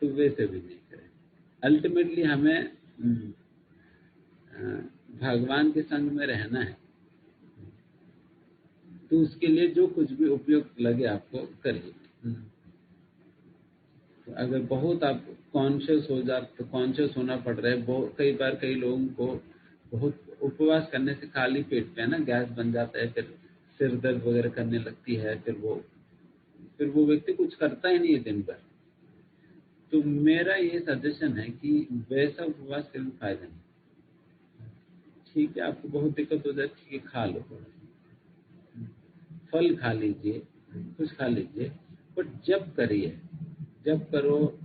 तो वैसे भी नहीं करें। अल्टीमेटली हमें भगवान के संग में रहना है, तो उसके लिए जो कुछ भी उपयुक्त लगे आपको करिए। तो अगर बहुत आप कॉन्शियस होना पड़ रहा है, कई बार कई लोगों को बहुत उपवास करने से खाली पेट पे ना गैस बन जाता है, फिर सिर दर्द वगैरह करने लगती है, फिर वो व्यक्ति कुछ करता ही नहीं है दिन भर। तो मेरा ये सजेशन है कि वैसा उपवास का भी फायदा नहीं। ठीक है, आपको बहुत दिक्कत हो जाती है, खा लो, फल खा लीजिए, कुछ खा लीजिए, बट जब करो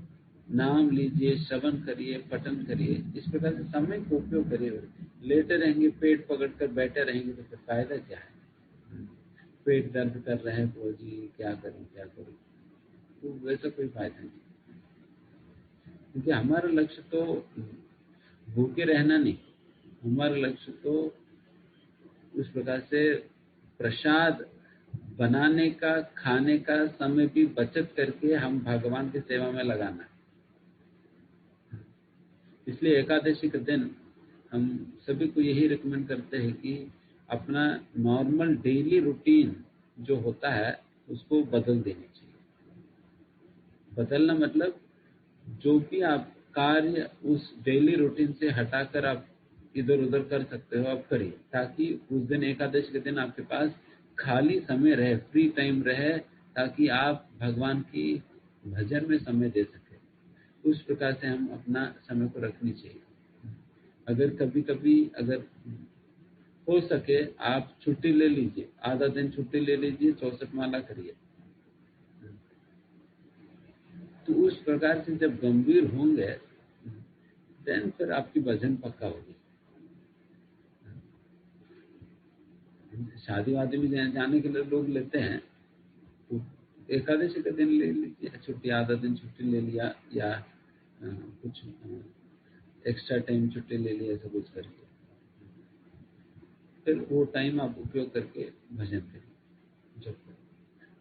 नाम लीजिए, श्रवण करिए, पठन करिए, इस प्रकार से समय को उपयोग करिए। लेटे रहेंगे, पेट पकड़कर बैठे रहेंगे तो फिर फायदा क्या है? पेट दर्द कर रहे हैं तो जी क्या करूं, तो वैसा कोई फायदा नहीं। क्योंकि हमारा लक्ष्य तो भूखे रहना नहीं, हमारा लक्ष्य तो उस प्रकार से प्रसाद बनाने का, खाने का समय भी बचत करके हम भगवान की सेवा में लगाना। इसलिए एकादशी के दिन हम सभी को यही रिकमेंड करते हैं कि अपना नॉर्मल डेली रूटीन जो होता है उसको बदल देनी चाहिए। बदलना मतलब जो भी आप कार्य उस डेली रूटीन से हटाकर आप इधर उधर कर सकते हो, आप करिए, ताकि उस दिन एकादशी के दिन आपके पास खाली समय रहे, फ्री टाइम रहे, ताकि आप भगवान की भजन में समय दे सके। उस प्रकार से हम अपना समय को रखनी चाहिए। अगर कभी कभी अगर हो सके आप छुट्टी ले लीजिए, आधा दिन छुट्टी ले लीजिए, 64 माला करिए। तो उस प्रकार से जब गंभीर होंगे देन फिर आपकी भजन पक्का होगी। शादी वादी में जाने के लिए लोग लेते हैं, तो एकादशी के दिन ले लीजिए छुट्टी, आधा दिन छुट्टी ले लिया, या कुछ एक्स्ट्रा टाइम छुट्टी ले लिया, ऐसा कुछ करके फिर वो टाइम आप उपयोग करके भजन करिए, जब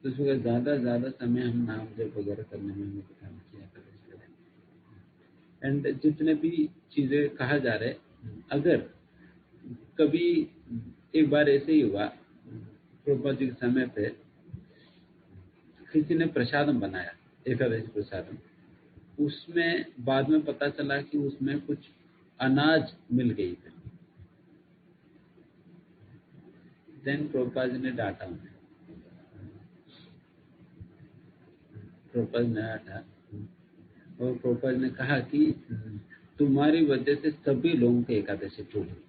तो उसमें ज्यादा समय हम नाम जप वगैरह करने में हमें बिताना चाहिए। एंड जितने भी चीजें कहा जा रहे, अगर कभी एक बार ऐसे ही हुआ, प्रभुपाद जी के समय पे किसी ने प्रसादम बनाया, एकादशी प्रसादम, उसमें बाद में पता चला कि उसमें कुछ अनाज मिल गई थी। देन प्रभुपाद जी ने डांटा उन्हें, प्रभुपाद ने डांटा और प्रभुपाद ने कहा कि तुम्हारी वजह से सभी लोगों की एकादशी टूट गई,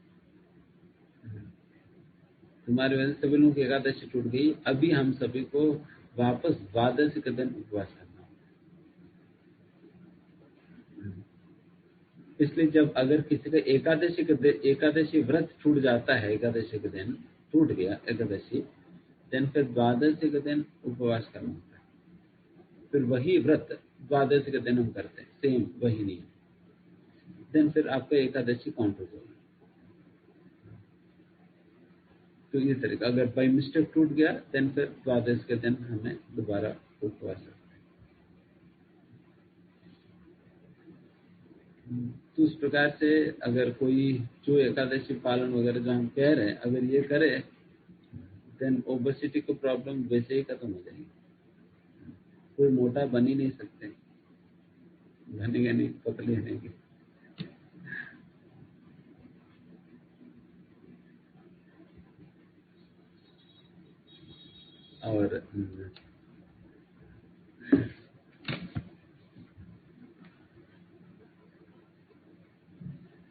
तुम्हारी वजह से सभी लोगों की एकादशी टूट गई। अभी हम सभी को वापस द्वादशी के दिन उपवास करना होगा। इसलिए जब अगर किसी का एकादशी व्रत छूट जाता है, एकादशी के दिन टूट गया एकादशी, देन फिर द्वादशी के दिन उपवास करना होता है। फिर वही व्रत द्वादशी के दिन हम करते हैं, सेम वही नहीं, देन फिर आपका एकादशी काउंट हो जाएगी। तो ये तरीका, अगर बाई मिस्टेक टूट गया देन फिर द्वादश के दिन हमें दोबारा उपवास रखना है। तो उस प्रकार से अगर कोई जो एकादशी पालन वगैरह जो हम कह रहे हैं, अगर ये करे देन ओबेसिटी की प्रॉब्लम वैसे ही खत्म हो जाएगी। कोई मोटा बन ही नहीं सकते, बनेगा नहीं, पतले रहेंगे। और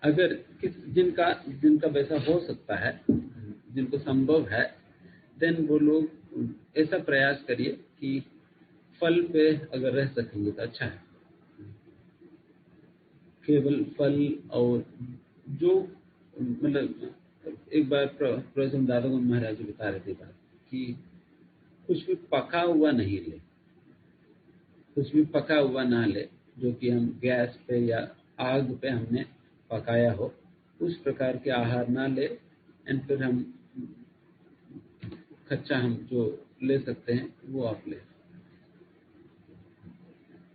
अगर जिनका वैसा हो सकता है, जिनको संभव है, देन वो लोग ऐसा प्रयास करिए कि फल पे अगर रह सकेंगे तो अच्छा है। केवल फल, और जो मतलब एक बार प्रोफेसर दादा को महाराज जी बता रहे थे बात कि कुछ भी पका हुआ नहीं ले, कुछ भी पका हुआ ना ले, जो कि हम गैस पे या आग पे हमने पकाया हो, उस प्रकार के आहार ना ले। एंड फिर हम कच्चा हम जो ले सकते हैं वो आप ले।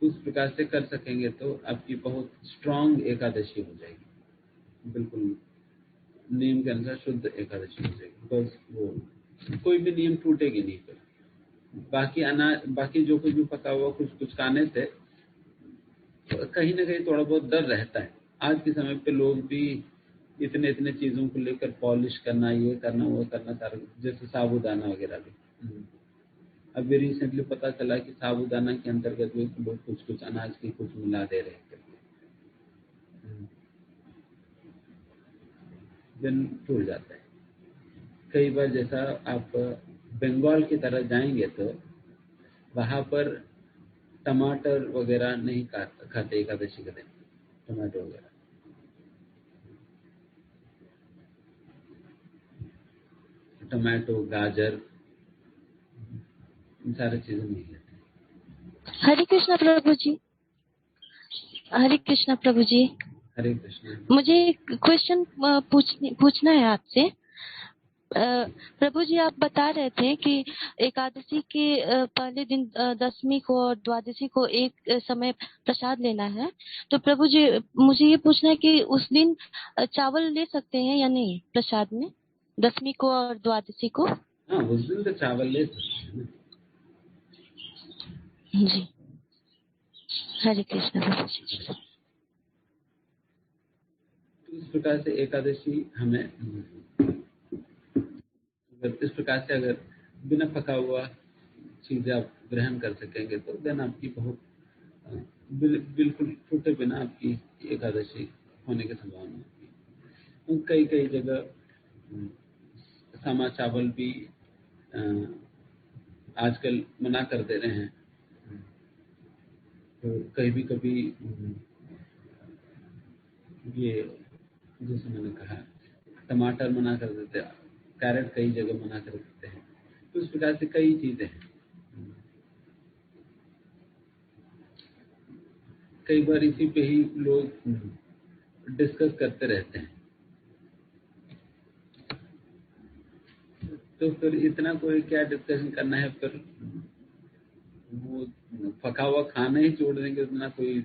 उस प्रकार से कर सकेंगे तो आपकी बहुत स्ट्रांग एकादशी हो जाएगी, बिल्कुल नियम के अनुसार शुद्ध एकादशी हो जाएगी। बिकॉज वो कोई भी नियम टूटेगी नहीं। फिर बाकी जो कुछ भी पका हुआ कुछ खाने से कहीं ना कहीं थोड़ा बहुत डर रहता है। आज के समय पे लोग भी इतने चीजों को लेकर पॉलिश करना, ये करना, वो करना, सारा जैसे साबूदाना वगैरह भी। अभी रिसेंटली पता चला कि साबूदाना के अंतर्गत भी लोग कुछ अनाज की कुछ मिला दे रहे थे। दिन टूट जाता है। कई बार जैसा आप बंगाल की तरफ जाएंगे तो वहां पर टमाटर वगैरह नहीं खाते एकादशी के दिन, टमाटर वगैरह। टमाटो, गाजर, इन सारी चीजें नहीं लेते। हरे कृष्णा प्रभु जी। हरे कृष्णा प्रभु जी। हरे कृष्णा। मुझे एक क्वेश्चन पूछना है आपसे। प्रभु जी, आप बता रहे थे कि एकादशी के पहले दिन दशमी को और द्वादशी को एक समय प्रसाद लेना है। तो प्रभु जी, मुझे ये पूछना है कि उस दिन चावल ले सकते हैं या नहीं प्रसाद में, दशमी को और द्वादशी को? हाँ, उस दिन तो चावल ले सकते हैं जी। हरे कृष्ण प्रभु जी। तो इस प्रकार से एकादशी हमें इस प्रकार से अगर बिना पका हुआ चीजें आप ग्रहण कर सकेंगे तो देन आपकी बहुत बिल्कुल टूटे बिना आपकी एकादशी होने की संभावना होती है। कई जगह समा चावल भी आजकल मना कर दे रहे हैं। तो कभी ये जैसे मैंने कहा टमाटर मना कर देते हैं, कैरेट कई जगह मना कर देते हैं। तो इस प्रकार से कई चीजें हैं। कई बार इसी पे ही लोग डिस्कस करते रहते हैं। तो फिर इतना कोई क्या डिस्कशन करना है, फिर वो पका हुआ खाना ही छोड़ देंगे, उतना कोई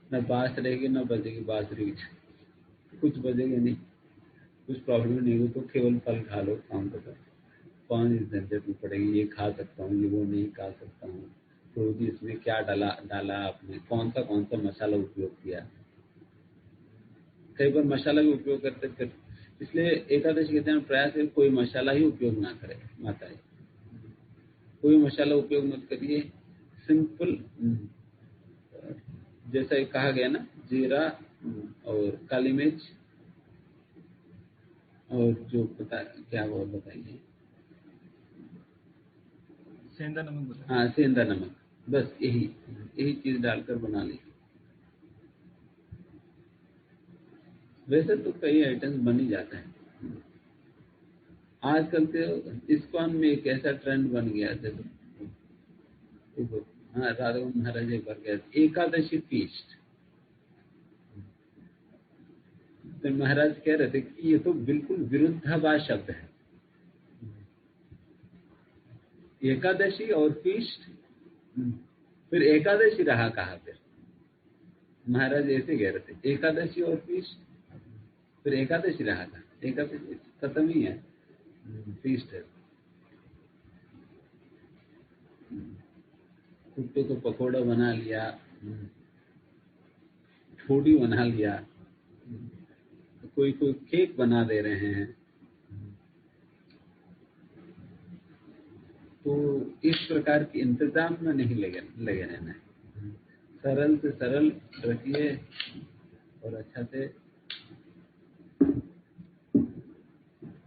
न बास रहेगी न बजेगी बांसुरी, कुछ बजेगा नहीं, कुछ प्रॉब्लम नहीं हो। तो केवल फल खा लो काम तक, कौन इस झंझट में पड़ेगी, ये खा सकता हूँ, ये वो नहीं खा सकता हूँ, तो इसमें क्या डाला आपने, कौन सा मसाला उपयोग किया। कई बार मसाला भी उपयोग करते, फिर इसलिए एकादशी के दिन प्रयास है कोई मसाला ही उपयोग ना करे। माताएं, कोई मसाला उपयोग मत करिए, सिंपल जैसा कहा गया ना, जीरा और काली मिर्च और जो पता क्या वो बताइए, सेंधा नमक। हाँ, सेंधा नमक, बस यही चीज डालकर बना ली। वैसे तो कई आइटम्स बन ही जाते हैं। आजकल के इस्कॉन में एक ऐसा ट्रेंड बन गया, जैसे हाँ, राधा महाराज एक बार गया एकादशी फीस्ट, तो महाराज कह रहे थे कि ये तो बिल्कुल विरुद्धाभास शब्द है, एकादशी और फीस्ट, फिर एकादशी रहा कहा। फिर महाराज ऐसे कह रहे थे, एकादशी और फीस्ट, फिर एकादशी रहा था, एकादशी खत्म ही है, फीस्ट है। कुत्ते को पकौड़ा बना लिया, छोटी बना लिया, कोई केक बना दे रहे हैं। तो इस प्रकार के इंतजाम में नहीं लगे रहना है। सरल से सरल रखिए और अच्छा से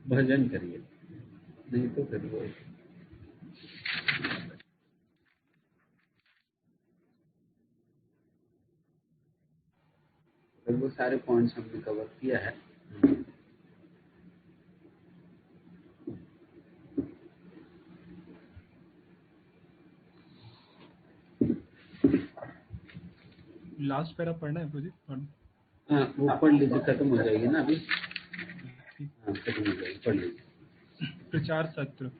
भजन करिए, नहीं तो फिर वो सारे पॉइंट्स हमने कवर किया है। लास्ट पैरा पढ़ना है मुझे। हाँ, वो पढ़ लीजिए, खत्म हो जाएगी ना अभी। हाँ, खत्म हो जाएगी, पढ़ लीजिए। प्रचार सत्र।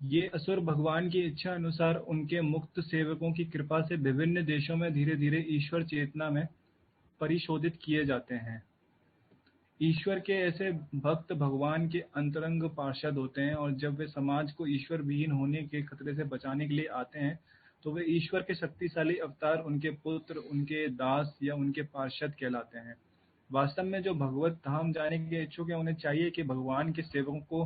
ये असुर भगवान की इच्छा अनुसार उनके मुक्त सेवकों की कृपा से विभिन्न देशों में धीरे धीरे ईश्वर चेतना में परिशोधित किए जाते हैं। ईश्वर के ऐसे भक्त भगवान के अंतरंग पार्षद होते हैं, और जब वे समाज को ईश्वर विहीन होने के खतरे से बचाने के लिए आते हैं तो वे ईश्वर के शक्तिशाली अवतार, उनके पुत्र, उनके दास या उनके पार्षद कहलाते हैं। वास्तव में जो भगवत धाम जाने के इच्छुक हैं उन्हें चाहिए कि भगवान के सेवकों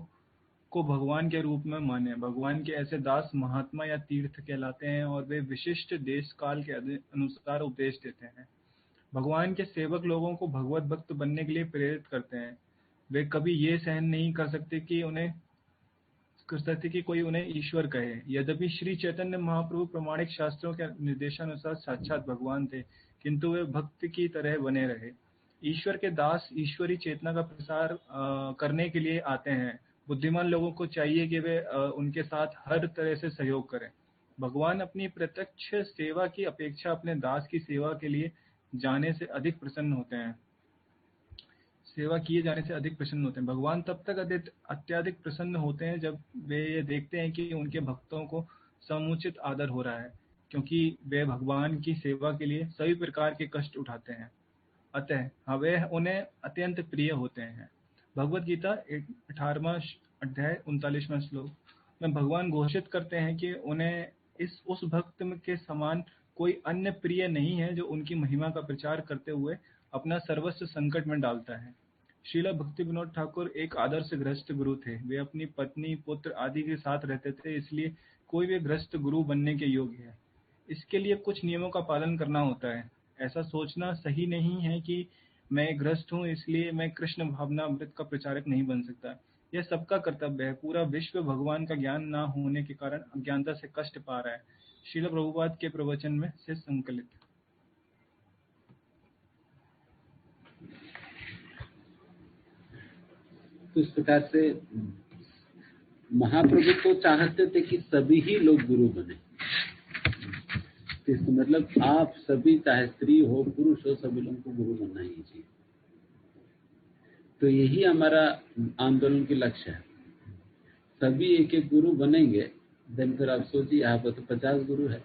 को भगवान के रूप में माने। भगवान के ऐसे दास महात्मा या तीर्थ कहलाते हैं, और वे विशिष्ट देश काल के अनुसार उपदेश देते हैं। भगवान के सेवक लोगों को भगवत भक्त बनने के लिए प्रेरित करते हैं। वे कभी ये सहन नहीं कर सकते कि कोई उन्हें ईश्वर कहे। यद्यपि श्री चैतन्य महाप्रभु प्रामाणिक शास्त्रों के निर्देशानुसार साक्षात भगवान थे, किंतु वे भक्त की तरह बने रहे। ईश्वर के दास ईश्वरी चेतना का प्रसार करने के लिए आते हैं। बुद्धिमान लोगों को चाहिए कि वे उनके साथ हर तरह से सहयोग करें। भगवान अपनी प्रत्यक्ष सेवा की अपेक्षा अपने दास की सेवा के लिए जाने से अधिक प्रसन्न होते हैं। सेवा किए जाने से अधिक प्रसन्न होते हैं। भगवान तब तक अत्यधिक प्रसन्न होते हैं जब वे ये देखते हैं कि उनके भक्तों को समुचित आदर हो रहा है, क्योंकि वे भगवान की सेवा के लिए सभी प्रकार के कष्ट उठाते हैं। अतः वे उन्हें अत्यंत प्रिय होते हैं। भगवद गीता 18वां अध्याय 39वां श्लोक में भगवान घोषित करते हैं कि उन्हें उस भक्त के समान कोई अन्य प्रिय नहीं है जो उनकी महिमा का प्रचार करते हुए अपना सर्वस्व संकट में डालता है। श्रीला भक्ति विनोद ठाकुर एक आदर्श गृहस्थ गुरु थे। वे अपनी पत्नी, पुत्र आदि के साथ रहते थे, इसलिए कोई भी गृहस्थ गुरु बनने के योग्य है। इसके लिए कुछ नियमों का पालन करना होता है। ऐसा सोचना सही नहीं है कि मैं गृहस्थ हूँ इसलिए मैं कृष्ण भावना अमृत का प्रचारक नहीं बन सकता। यह सबका कर्तव्य है। पूरा विश्व भगवान का ज्ञान न होने के कारण अज्ञानता से कष्ट पा रहा है। श्रील प्रभुपाद के प्रवचन में से संकलित। तो इस प्रकार से महाप्रभु तो चाहते थे कि सभी ही लोग गुरु बने। इसका मतलब आप सभी, चाहे स्त्री हो पुरुष हो, सभी लोगों को गुरु बनना ही चाहिए। तो यही हमारा आंदोलन के लक्ष्य है। सभी एक एक गुरु बनेंगे, दिन फिर आप सोचिए, यहाँ पर तो 50 गुरु है,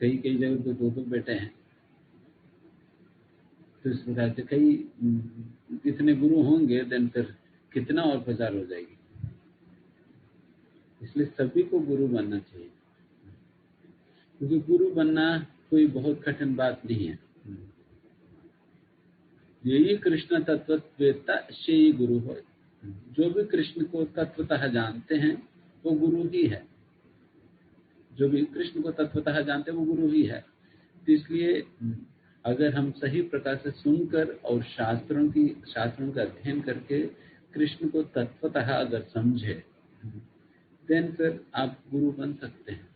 कई कई जगह तो 2-2 बेटे हैं। तो इस प्रकार से कई इतने गुरु होंगे, दिन फिर कितना और प्रचार हो जाएगी। इसलिए सभी को गुरु बनना चाहिए, क्योंकि गुरु बनना कोई बहुत कठिन बात नहीं है। यही कृष्ण तत्ववेत्ता से गुरु हो। जो भी कृष्ण को तत्वतः जानते हैं वो गुरु ही है। जो भी कृष्ण को तत्वतः जानते हैं वो गुरु ही है। तो इसलिए अगर हम सही प्रकार से सुनकर और शास्त्रों का अध्ययन करके कृष्ण को तत्वतः अगर समझे, देन फिर आप गुरु बन सकते हैं।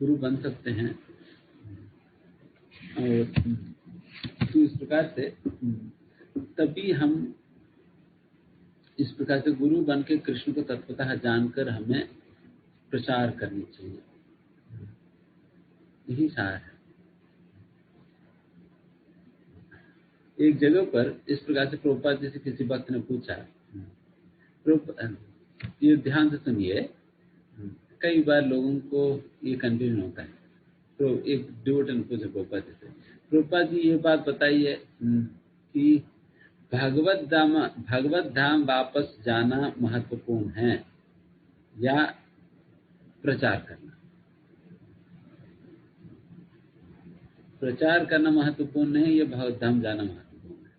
गुरु बन सकते हैं। और तो इस प्रकार से तभी हम इस प्रकार से गुरु बन के कृष्ण को तत्वतः जानकर हमें प्रचार करनी चाहिए। यही सार है। एक जगह पर इस प्रकार से प्रभुपाद जी से किसी भक्त ने पूछा, ये ध्यान से सुनिए, कई बार लोगों को ये कंफ्यूजन होता है। तो एक डिवोटी ने पूछा प्रभुपाद जी से, प्रभुपाद जी ये बात बताइए कि भगवत धाम वापस जाना महत्वपूर्ण है या प्रचार करना? प्रचार करना महत्वपूर्ण है या भगवत धाम जाना महत्वपूर्ण है?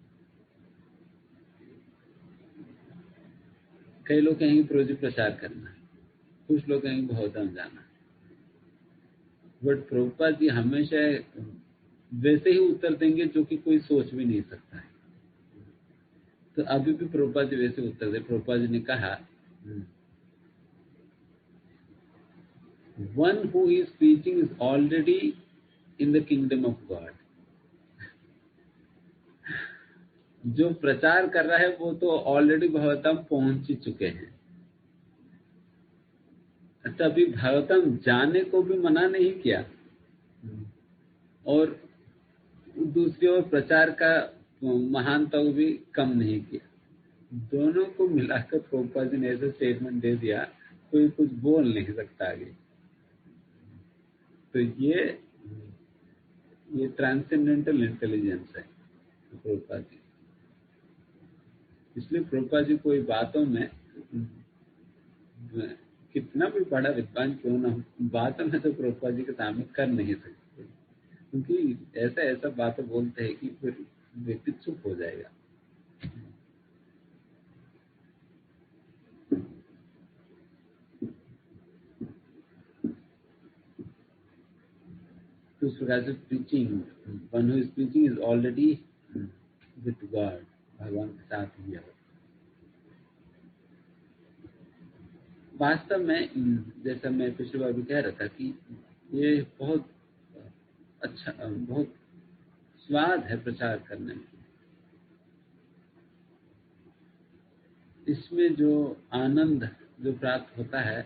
कई लोग कहेंगे प्रभु प्रचार करना, कुछ लोग कहेंगे भगवत धाम जाना। बट प्रभुपाद जी हमेशा वैसे ही उत्तर देंगे जो कि कोई सोच भी नहीं सकता है। तो अभी भी प्रभुपाद जी वैसे उत्तर दे। प्रभुपाद जी ने कहा, one who is preaching is already in the kingdom of God. जो प्रचार कर रहा है वो तो ऑलरेडी भगवतम पहुंच ही चुके हैं। तभी भगवतम जाने को भी मना नहीं किया और दूसरी ओर प्रचार का महानता को भी कम नहीं किया। दोनों को मिलाकर प्रभुपाद जी ने ऐसा स्टेटमेंट दे दिया, कोई कुछ बोल नहीं सकता आगे। तो ये ट्रांसेंडेंटल इंटेलिजेंस है प्रभुपाद जी। इसलिए प्रभुपाद जी कोई बातों में, कितना भी बड़ा विद्वान क्यों ना हो, बातों में तो प्रभुपाद जी के सामने कर नहीं सकते, क्योंकि ऐसा ऐसा बातें बोलते हैं कि फिर व्यक्ति चुप हो जाएगा। तो उस प्रकार से preaching, one who is preaching is already with God, भगवान के साथ ही है। वास्तव में जैसा मैं पिछली बार भी कह रहा था कि ये बहुत अच्छा, बहुत स्वाद है प्रचार करने में। इसमें जो आनंद जो प्राप्त होता है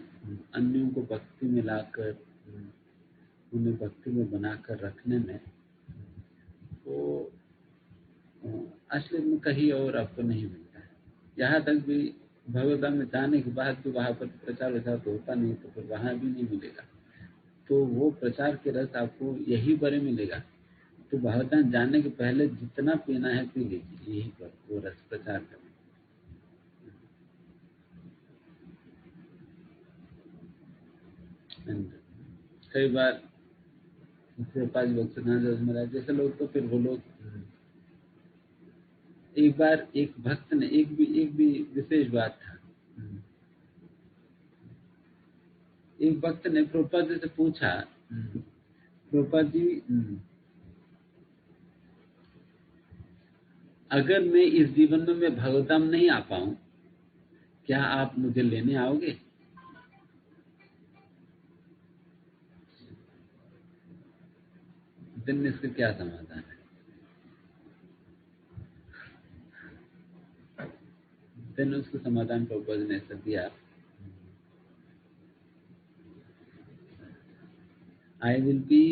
अन्यों को भक्ति में लाकर, उन्हें भक्ति में बनाकर रखने में, वो असली में कहीं और आपको नहीं मिलता है। यहाँ तक भी भगवद्धाम में जाने के बाद भी वहाँ पर प्रचार वचार तो होता नहीं, तो फिर वहाँ भी नहीं मिलेगा। तो वो प्रचार के रस आपको यही पर मिलेगा। तो भगवद्धाम जाने के पहले जितना पीना है पी लीजिए, यही पर वो रस प्रचार करना। कई बार प्रभुपाद जी भक्तिनाथ महाराज जैसे लोग, तो फिर वो लोग, एक बार एक भक्त ने एक भी विशेष बात था, एक भक्त ने प्रभुपाद जी से पूछा, प्रभुपाद जी अगर मैं इस जीवन में भगवद्धाम नहीं आ पाऊं, क्या आप मुझे लेने आओगे? दिन इसका क्या समाधान है? दिन उसका समाधान प्रभुपाद जी ने ऐसा दिया, I will be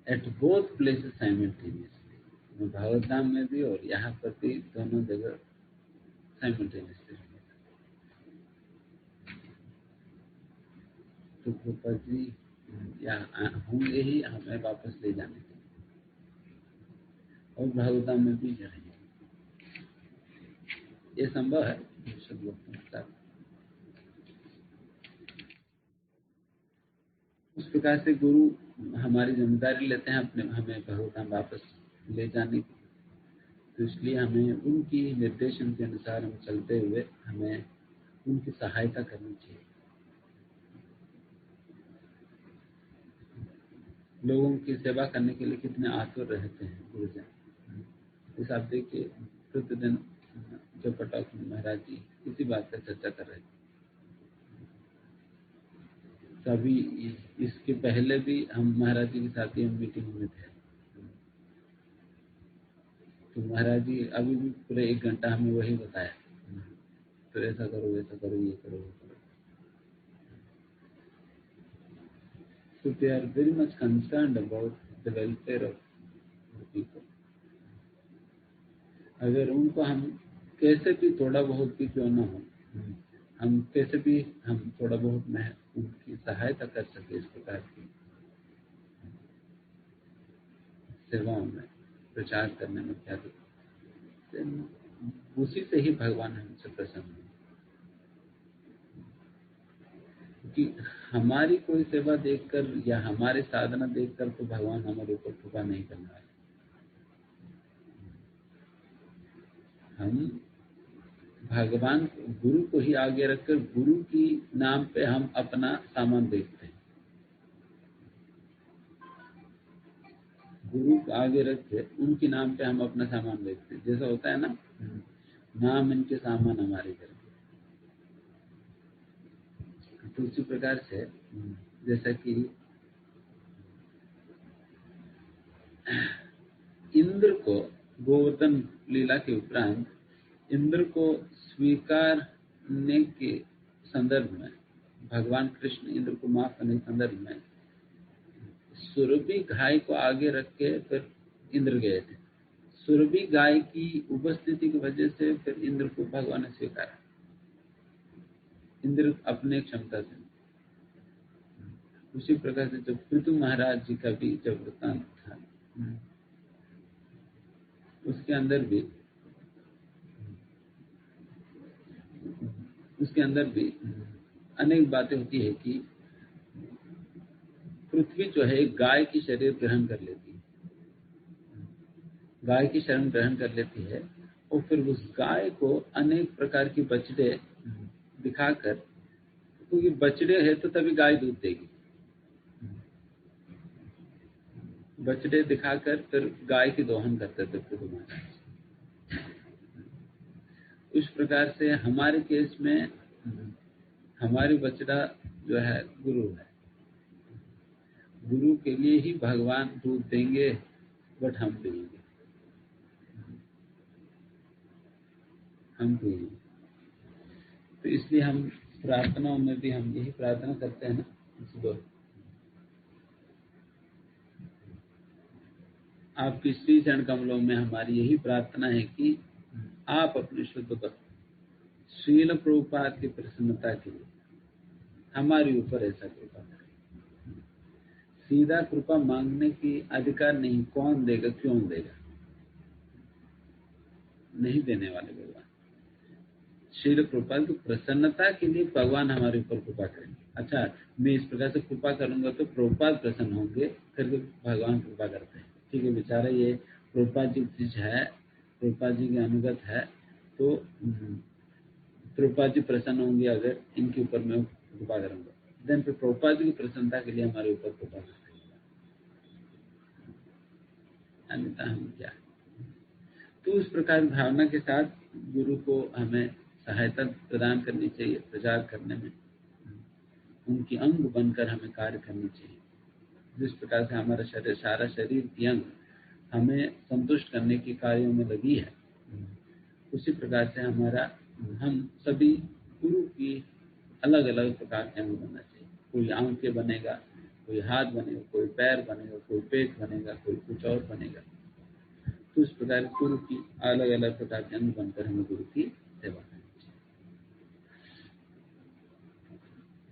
at both places simultaneously। मैं भगवद्धाम में भी और यहाँ पर भी दोनों जगह साइमल्टेनियसली। तो प्रभुपाद जी होंगे ही हमें वापस ले जाने के, और भगवद्धाम में भी रहेंगे। ये संभव है सब लोगों के साथ। उस प्रकार से गुरु हमारी जिम्मेदारी लेते हैं अपने, हमें भगवद्धाम वापस ले जाने की। तो इसलिए हमें उनकी निर्देशन के अनुसार हम चलते हुए हमें उनकी सहायता करनी चाहिए। लोगों की सेवा करने के लिए कितने आतुर रहते हैं गुरुजन। इस आप देखिए, प्रतिदिन जो पटाख महाराज जी इसी बात पर चर्चा कर रहे थे। तभी इसके पहले भी हम महाराज जी के साथ ही मीटिंग में थे, तो महाराज जी अभी भी पूरे 1 घंटा हमें वही बताया, तो ऐसा करो, ऐसा करो, ये करो, वो करो। So they are very much concerned about the welfare of the people। अगर उनको हम कैसे भी थोड़ा बहुत भी क्यों ना हो, हम कैसे भी हम थोड़ा बहुत में उनकी सहायता कर सके, इस प्रकार की सेवाओं में, प्रचार करने में क्या, उसी से ही भगवान हमसे प्रसन्न है। क्योंकि हमारी कोई सेवा देखकर या हमारी साधना देखकर तो भगवान हमारे ऊपर कृपा नहीं करने वाले। हम भगवान गुरु को ही आगे रखकर गुरु की नाम पे हम अपना सामान देखते हैं। गुरु को आगे रख के उनके नाम पे हम अपना सामान देखते हैं। जैसा होता है ना, नाम इनके सामान हमारे घर। तो उसी प्रकार से जैसा कि इंद्र को गोवर्धन लीला के उपरांत इंद्र को स्वीकारने के संदर्भ में, भगवान कृष्ण इंद्र को माफ करने के संदर्भ में सुरभि गाय को आगे रख के फिर इंद्र गए थे। सुरभि गाय की उपस्थिति की वजह से फिर इंद्र को भगवान ने स्वीकारा। इंद्र अपने क्षमता से। उसी प्रकार से जब पृथु महाराज जी का भी जब वृत्तांत था, उसके अंदर भी अनेक बातें होती है कि पृथ्वी जो है गाय की शरीर ग्रहण कर लेती है, गाय की शरण ग्रहण कर लेती है, और फिर उस गाय को अनेक प्रकार की बछड़े दिखाकर, क्योंकि बछड़े है तो तभी गाय दूध देगी, बछड़े दिखाकर फिर गाय की दोहन करते थे पृथु महाराज। उस प्रकार से हमारे केस में हमारी बछड़ा जो है गुरु है, गुरु के लिए ही भगवान दूध देंगे, बट हम पिएंगे, हम पिएंगे। तो इसलिए हम प्रार्थनाओं में भी हम यही प्रार्थना करते हैं ना सुबह, आपकी श्री चरण कमलों में हमारी यही प्रार्थना है कि आप अपने शुद्ध भक्त श्रील प्रभुपाद की प्रसन्नता के लिए हमारे ऊपर ऐसा कृपा करें। सीधा कृपा मांगने की अधिकार नहीं, कौन देगा, क्यों देगा, नहीं देने वाले भगवान। श्रील प्रभुपाद की प्रसन्नता के लिए भगवान हमारे ऊपर कृपा करेंगे। अच्छा, मैं इस प्रकार से कृपा करूंगा तो प्रभुपाद प्रसन्न होंगे, करके भगवान कृपा करते हैं। ठीक है, बेचारा ये प्रभुपाद जी चीज है, प्रभुपाद जी के अनुगत है, तो प्रभुपाद जी प्रसन्न होंगे अगर इनके ऊपर मैं कृपा करूंगा, देन फिर प्रभुपाद जी की प्रसन्नता के लिए हमारे ऊपर कृपा करते हैं, अन्यथा हम क्या। तो उस प्रकार भावना के साथ गुरु को हमें सहायता प्रदान करनी चाहिए प्रचार करने में, उनकी अंग बनकर हमें कार्य करनी चाहिए। जिस प्रकार से हमारा शरीर, सारा शरीर की अंग हमें संतुष्ट करने के कार्यों में लगी है, उसी प्रकार से हम सभी गुरु की अलग अलग प्रकार के अंग बनना चाहिए। कोई आंखें बनेगा, कोई हाथ बनेगा, कोई पैर बनेगा, कोई पेट बनेगा, कोई कुछ और बनेगा। तो इस प्रकार गुरु की अलग अलग प्रकार के अंग बनकर हमें गुरु की सेवा करनी चाहिए।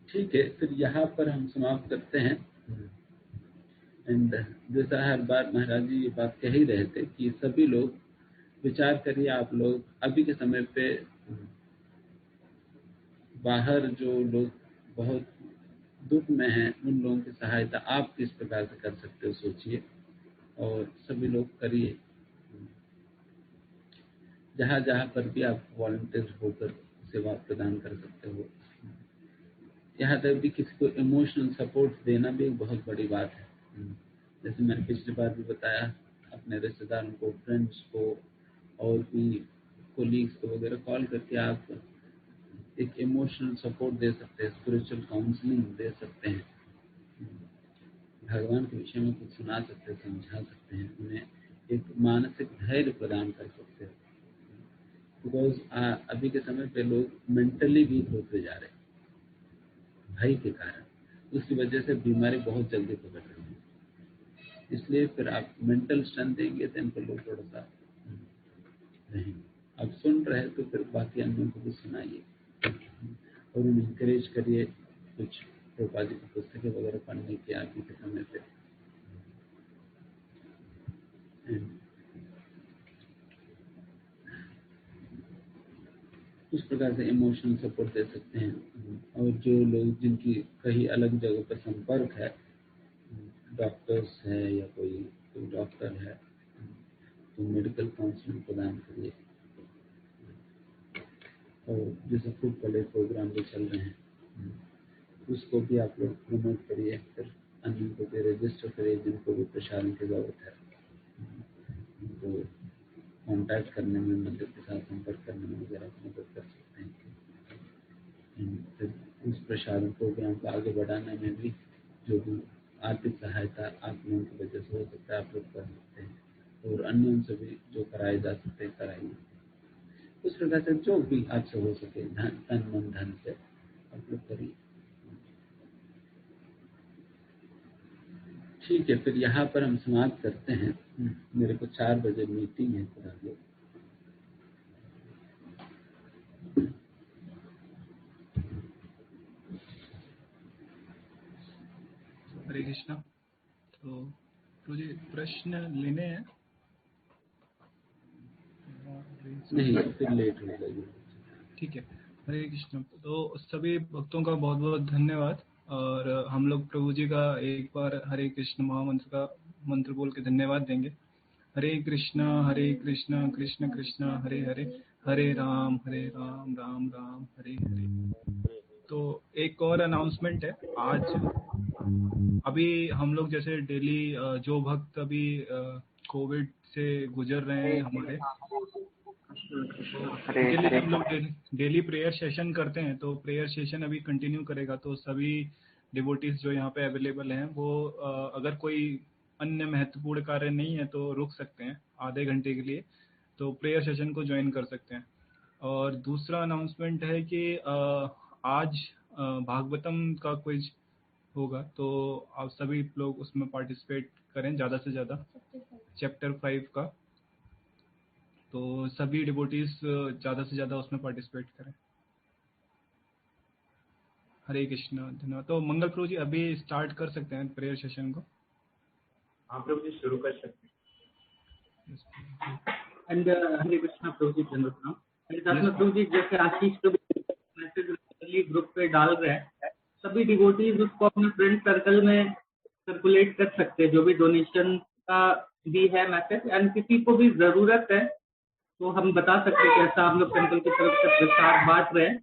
ठीक है, फिर यहाँ पर हम समाप्त करते हैं। एंड जैसा हर बार महाराज जी ये बात कह ही रहे थे कि सभी लोग विचार करिए, आप लोग अभी के समय पे बाहर जो लोग बहुत दुख में हैं, उन लोगों की सहायता आप किस प्रकार से कर सकते हो सोचिए, और सभी लोग करिए। जहाँ जहाँ पर भी आप वॉलंटियर होकर सेवा प्रदान कर सकते हो। यहाँ तक भी किसी को इमोशनल सपोर्ट देना भी एक बहुत बड़ी बात है। जैसे मैंने पिछली बार भी बताया, अपने रिश्तेदारों को, फ्रेंड्स को और भी कोलीग्स को वगैरह कॉल करके आप एक इमोशनल सपोर्ट दे सकते हैं, स्पिरिचुअल काउंसलिंग दे सकते हैं, भगवान के विषय में कुछ सुना सकते हैं, समझा सकते हैं, उन्हें एक मानसिक धैर्य प्रदान कर सकते हैं। बिकॉज अभी के समय पे लोग मेंटली वीक होते जा रहे हैं भय के कारण, उसकी वजह से बीमारी बहुत जल्दी पकड़ रही है। इसलिए फिर आप मेंटल स्ट्रेंथ देंगे तो इनको लोग थोड़ा सा रहेंगे। अब सुन रहे तो फिर बाकी अन्यों को भी सुनाइए और उन्हें इंकरेज करिए कुछ प्रभुपाद जी की पुस्तकें वगैरह पढ़ने की अभी के समय पे। उस प्रकार से इमोशनल सपोर्ट दे सकते हैं। और जो लोग जिनकी कहीं अलग जगह पर संपर्क है, डॉक्टर्स है या कोई डॉक्टर है, तो मेडिकल काउंसलिंग प्रदान करिए। और जैसे फूड पले प्रोग्राम भी चल रहे हैं, उसको भी आप लोग प्रमोट करिए, फिर अन्य को भी रजिस्टर करिए जिनको भी प्रसारण की जरूरत है, उनको कॉन्टैक्ट करने में, मंदिर के साथ संपर्क करने में वगैरह मदद कर सकते हैं। फिर उस प्रसारण प्रोग्राम को आगे बढ़ाने में भी जो भी आर्थिक सहायता आप लोगों की वजह से हो सकता है, आप लोग कर सकते हैं। और अन्य उनसे भी जो कराए जा सकते हैं कराइए। उस प्रकार से जो भी आपसे हो सके तन मन धन से आप लोग करिए। ठीक है, फिर यहाँ पर हम समाप्त करते हैं। मेरे को 4 बजे मीटिंग है फिर आगे। हरे कृष्णा। तो मुझे प्रश्न लेने हैं? नहीं, फिर लेट हो जाएगी। ठीक है। हरे कृष्ण। तो सभी भक्तों का बहुत बहुत धन्यवाद, और हम लोग प्रभु जी का एक बार हरे कृष्ण महामंत्र का मंत्र बोल के धन्यवाद देंगे। हरे कृष्णा कृष्ण कृष्ण हरे हरे, हरे राम राम राम हरे हरे। तो एक और अनाउंसमेंट है। आज अभी हम लोग जैसे डेली जो भक्त अभी कोविड से गुजर रहे हैं हमारे, उनके लिए हम लोग डेली प्रेयर सेशन करते हैं। तो प्रेयर सेशन अभी कंटिन्यू करेगा। तो सभी डिवोटीज जो यहाँ पे अवेलेबल हैं वो अगर कोई अन्य महत्वपूर्ण कार्य नहीं है तो रुक सकते हैं आधे घंटे के लिए, तो प्रेयर सेशन को ज्वाइन कर सकते हैं। और दूसरा अनाउंसमेंट है कि आज भागवतम का क्विज होगा, तो आप सभी लोग उसमें पार्टिसिपेट करें ज़्यादा से ज़्यादा, चैप्टर 5 का। तो सभी डिवोटीज ज़्यादा से ज़्यादा उसमें पार्टिसिपेट करें। हरे कृष्णा, धन्यवाद। तो मंगल प्रभु जी अभी स्टार्ट कर सकते हैं प्रेयर सेशन को? हाँ प्रभु जी, शुरू कर सकते हैं। एंड हरे कृष्णा प्रभु जी, धन्यवाद। प्रभु जी, जैसे आशीष प्रभु मैसेज ग्रुप पे डाल रहे हैं, सभी डिवोटीज उसको अपने फ्रेंड सर्कल में सर्कुलेट कर सकते हैं, जो भी डोनेशन का भी है मैसेज। एंड किसी को भी जरूरत है तो हम बता सकते हैं कि ऐसा हम लोग टेम्पल की तरफ से प्रसाद बांट रहे हैं।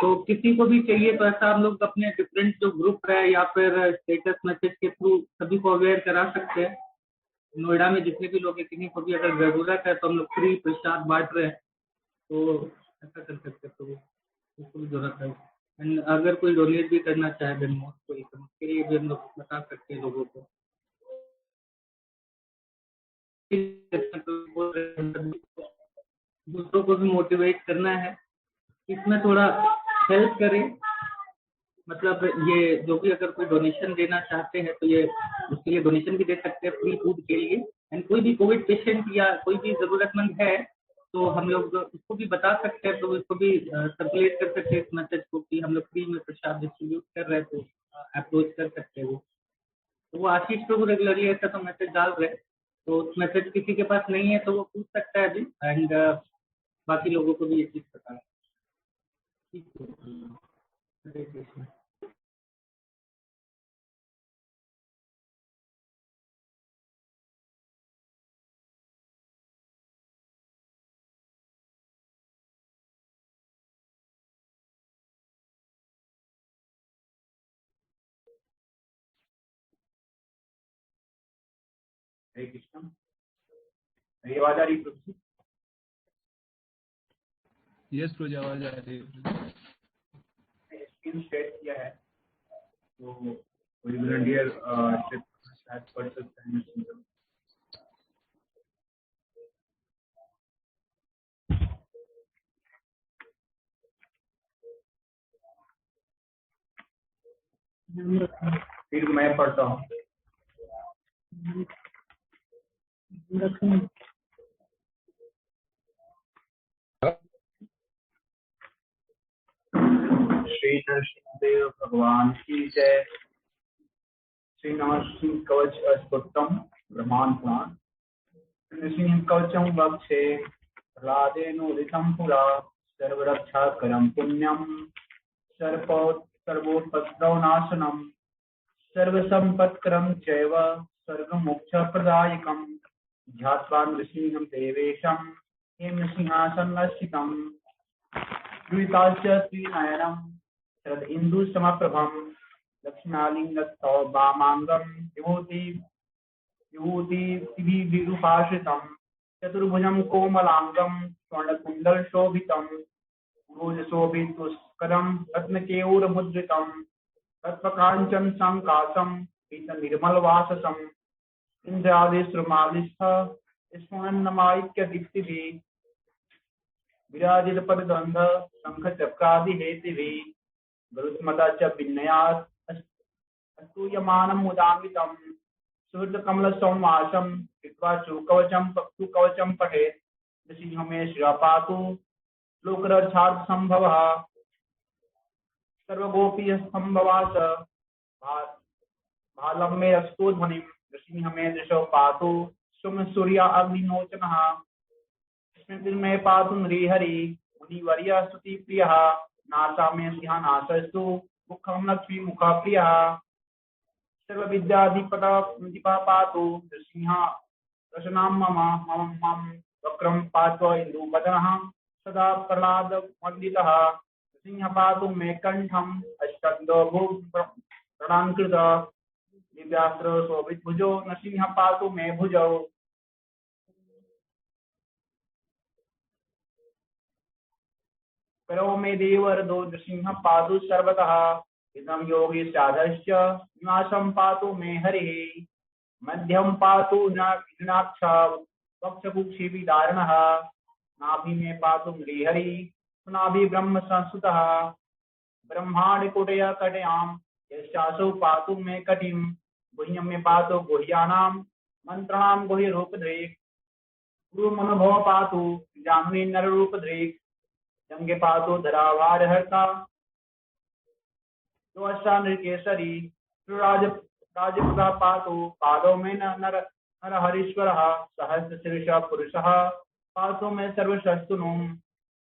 तो किसी को भी चाहिए तो ऐसा हम लोग अपने डिफरेंट जो ग्रुप है या फिर स्टेटस मैसेज के थ्रू सभी को अवेयर करा सकते हैं। नोएडा में जितने भी लोग हैं, किसी को भी अगर जरूरत है तो हम लोग फ्री प्रसाद बांट रहे हैं, तो ऐसा कर सकते हैं। तो उसको भी जरूरत है। एंड अगर कोई डोनेट भी करना चाहे देन मोस्ट वेलकम, उसके लिए भी हम लोग बता सकते हैं लोगों को। दूसरों को भी मोटिवेट करना है, इसमें थोड़ा हेल्प करें। मतलब ये जो भी अगर कोई डोनेशन देना चाहते हैं तो ये उसके लिए डोनेशन भी दे सकते हैं फ्री फूड के लिए। एंड कोई भी कोविड पेशेंट या कोई भी जरूरतमंद है तो हम लोग उसको भी बता सकते हैं, तो उसको भी सर्कुलेट कर सकते हैं इस मैसेज को कि हम लोग फ्री में प्रसाद डिस्ट्रीब्यूट कर रहे हैं, तो अप्रोच कर सकते हैं वो। तो वो आशीष प्रभु रेगुलरली ऐसा तो मैसेज डाल रहे हैं, तो उस मैसेज किसी के पास नहीं है तो वो पूछ सकता है अभी। एंड बाकी लोगों को भी ये चीज़ पता है। ठीक है, हरे कृष्ण। हरे कृष्णा। मेरी आवाज आ रही है प्रभु जी? यस प्रभु जी, आवाज आ रही है। स्क्रीन शेयर किया है तो कोई वॉलंटियर शायद पढ़ सकता है। फिर मैं पढ़ता हूँ। श्री नरसिंहदेव भगवान की जय। श्री नरसिंह कवच अष्टोत्तम ब्रह्मांड पुराण। नृसिंह कवचम वक्षे प्रह्लादेनोदितं पुरा सर्वरक्षाकरं पुण्यं सर्वोपद्रवनाशनं सर्वसम्पत्करं चैव सर्वमोक्षप्रदायकं ध्यात्वा नृसिंहं देवेशं हेमसिंहासनस्थितं द्विताश्च त्रिनयनं शरदिन्दुसमप्रभं लक्ष्म्यालिङ्गस्थौ वामाङ्गं विभूतिभिरुपाश्रितं चतुर्भुजं कोमलांगं स्वर्णकुण्डलशोभितं भुजशोभितुष्करं रत्नकेयूरमुद्रितं तत्प्रकाञ्चं संकाशं पीतनिर्मलवाससं इन्द्रादिश्रुमालिस्थ स्फुरन्नमायिक्यदीप्तिभिः विराजितपदगन्ध शङ्खचक्रादिहेतिभिः गरुत्मता च विनयात् अस्तूयमानमुदान्वितं सुहृद कमल संवासम कृत्वा कवचम पठेत् नृसिंह मे श्रिया पातु लोकरक्षार्थ संभवः सर्वगोपी संभवास भालं मे अस्तु ध्वनिं नृसिंह मे दृशो पातु सोम सूर्या अग्निनोचनः स्मृतिर्मे पातु नृहरि मुनिवर्य स्तुति प्रियः नासा मे सिंहनाशस्तु मुखं लक्ष्मी मुखा प्रियः सर्वविद्याधिपः पातु नृसिंह रचनां मम मम वक्रं पात्व इन्दुवदनः सदा प्रह्लादवन्दितः नृसिंह पातु मे कण्ठम् अष्टदभुप्राणाङ्कृत दिव्यास्त्र शोभितभुजो नृसिंह पातु मे भुजौ करो मे देवरदो नृसिंह पातु सर्वतः इदं योगी साधश्च निवासं पातु मे हरिः मध्यम पातु नाक्ष वक्षकुक्षि विदारणः नाभि मे पातु श्रीहरि नाभि ब्रह्म संस्कृतः ब्रह्मांड कुटय कटयां यश्चासौ पातु मे कटिं गुह्यं मे पातु गुह्यानां मंत्राणां गुह्य रूपधृक् गुरु मनोभव पातु जाह्नवी नर रूपधृक् जंगे पातु धरावारहर्ता दोषा नृकेसरी राजपुरा पातु पादों में नर हरीश्वरः सहस्रशीर्ष पुरुषः पातु में सर्वशस्तुनुं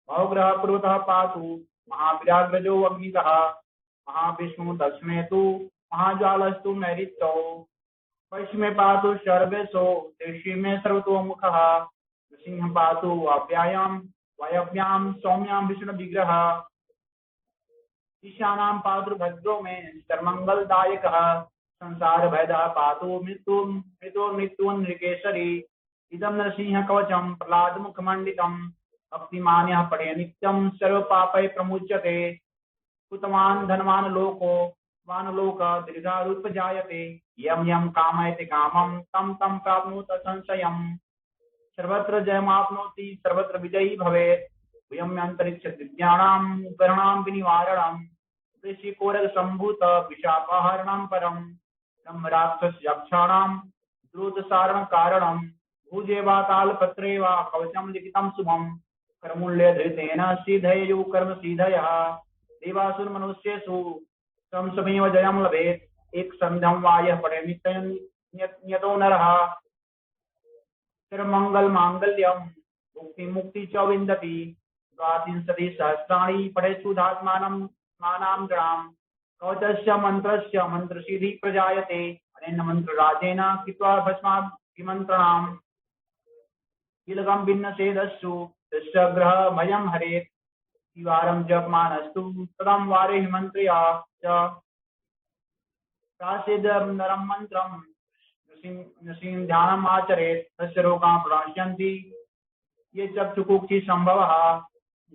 भवग्रह पुरतः पातु महाविराग्रजो अग्नितः महाविष्णु दक्षिणे तु महाज्वालस्तु नैऋत्यौ पश्चिमे पातु सर्वेशो दृष्टि में सर्वतोमुखः नृसिंह पातु वायव्यां सौम्यां विष्णु विग्रह ईशानां पातु भद्रो में सर्वमंगलदायकः संसार भयदा पातु मृत्युर्मृत्युं नृकेसरी इदं नरसिंह कवचम प्रहलाद मुखमंडितम भक्तिमान्यः पठे नित्यं सर्वपापै प्रमुच्यते कुतवान् धनवान् लोको वानलोक दीर्घायुर्पजायते यं यं कामयते कामं तं तं प्राप्नोति संशयम् सर्वत्र जयमाप्नोति सर्वत्र विजयी भवेत् वयम्यन्तरिक्ष दिव्यानां गणानां विनिवारणम् ऋषिकोरग संभूत विशाखाहरणं परम् ब्रह्मराक्षस यक्षाणां द्रुतसारण कारणं भुजे वा तालपत्रे वा कवचं लिखितं शुभं कर्मूल्य धृतेन सिद्धयु कर्म सिद्धयः देवासुर मनुष्येषु संसमेव जयं लभेत् एक संध्यं वा यः पठे नित्यतो नरः सर्वमंगल मांगल्यं मुक्ति च विन्दति द्वात्रिंशति सहस्राणि पठेषु धात्मानं मानां गणां कवचस्य मन्त्रस्य मन्त्रसिद्धि प्रजायते अनेन मन्त्रराजेन कृत्वा भस्माभिमन्त्रणां कीलकं भिन्नसेदस्सु तस्य ग्रह भयं हरेत् द्विवारं जपमानस्तु तदं वारे हिमन्त्र्या च प्रासेदं नरं मन्त्रं नृसिंह ध्यानम् आचरेत् तस्य रोगाः प्रणश्यन्ति ये चक्षुकुक्षि संभवः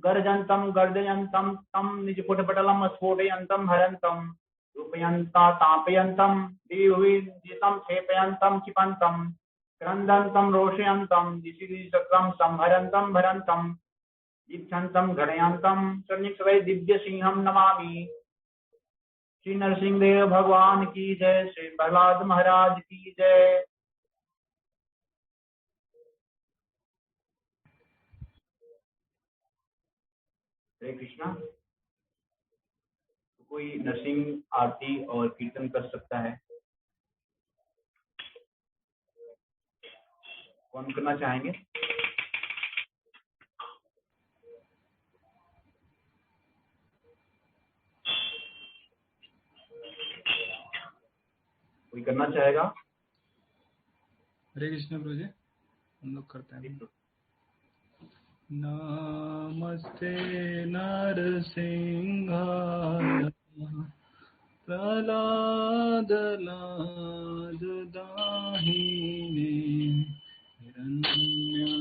गर्जन्तं गर्जयन्तं तं निजपुटपटलं स्फोटयन्तं हरन्तं रूपयन्ता तापयन्तं दिविजितं क्षेपयन्तं क्षिपन्तं क्रन्दन्तं रोषयन्तं दिशिदिशक्रं संहरन्तं भरन्तं दीक्षन्तं घटयन्तं सन्निक्षवै दिव्यसिंहं नमामि। श्री नरसिंहदेव भगवान की जय। श्री प्रहलाद महाराज की जय। हरे कृष्णा। तो कोई नरसिंह आरती और कीर्तन कर सकता है? कौन करना चाहेंगे? कोई करना चाहेगा? हरे कृष्ण प्रभु जी, हम लोग करते हैं। नमस्ते नरसिंहाय प्रहलाद लाद दाहिने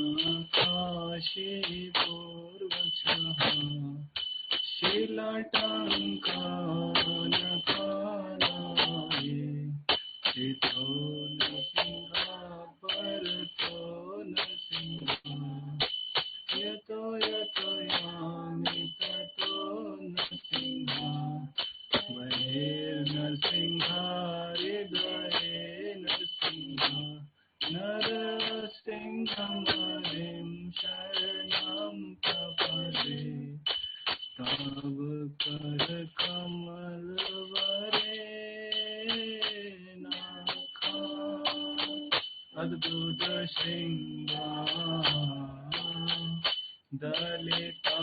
हिरण्याकाशे पूर्वचः शीलटङ्कानकालाये चितो नरसिंहा परतो नरसिंहा यतो यतो यामि ततो नरसिंहा बहिर्नरसिंहा हृदये अद्भुत श्रृंगार दलिता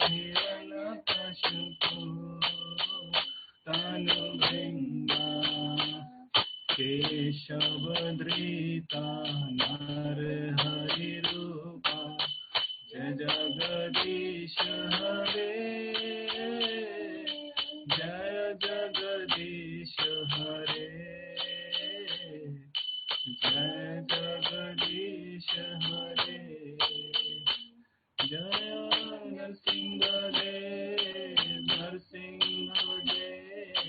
हिरण्यकशिपु तनुभृंगा केशवधृता नरहरि रूपा जय जगदीश हरे जय जगदीश हरे जय जगदीश हरे जय नरसिंह देव नरसिंह देव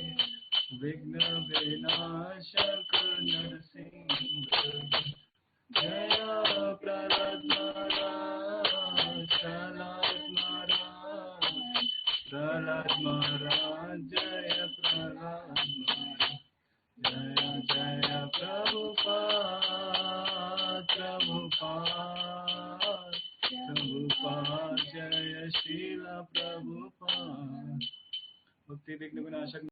विघ्न विनाशक नरसिंह जय प्रहलाद महाराज प्रहलाद महाराज प्रहलाद महाराज जय प्रहलाद महाराज जय जय प्रभुपाद प्रभुपाद प्रभुपाद जय श्रील प्रभुपाद भक्ति विघ्न विनाशक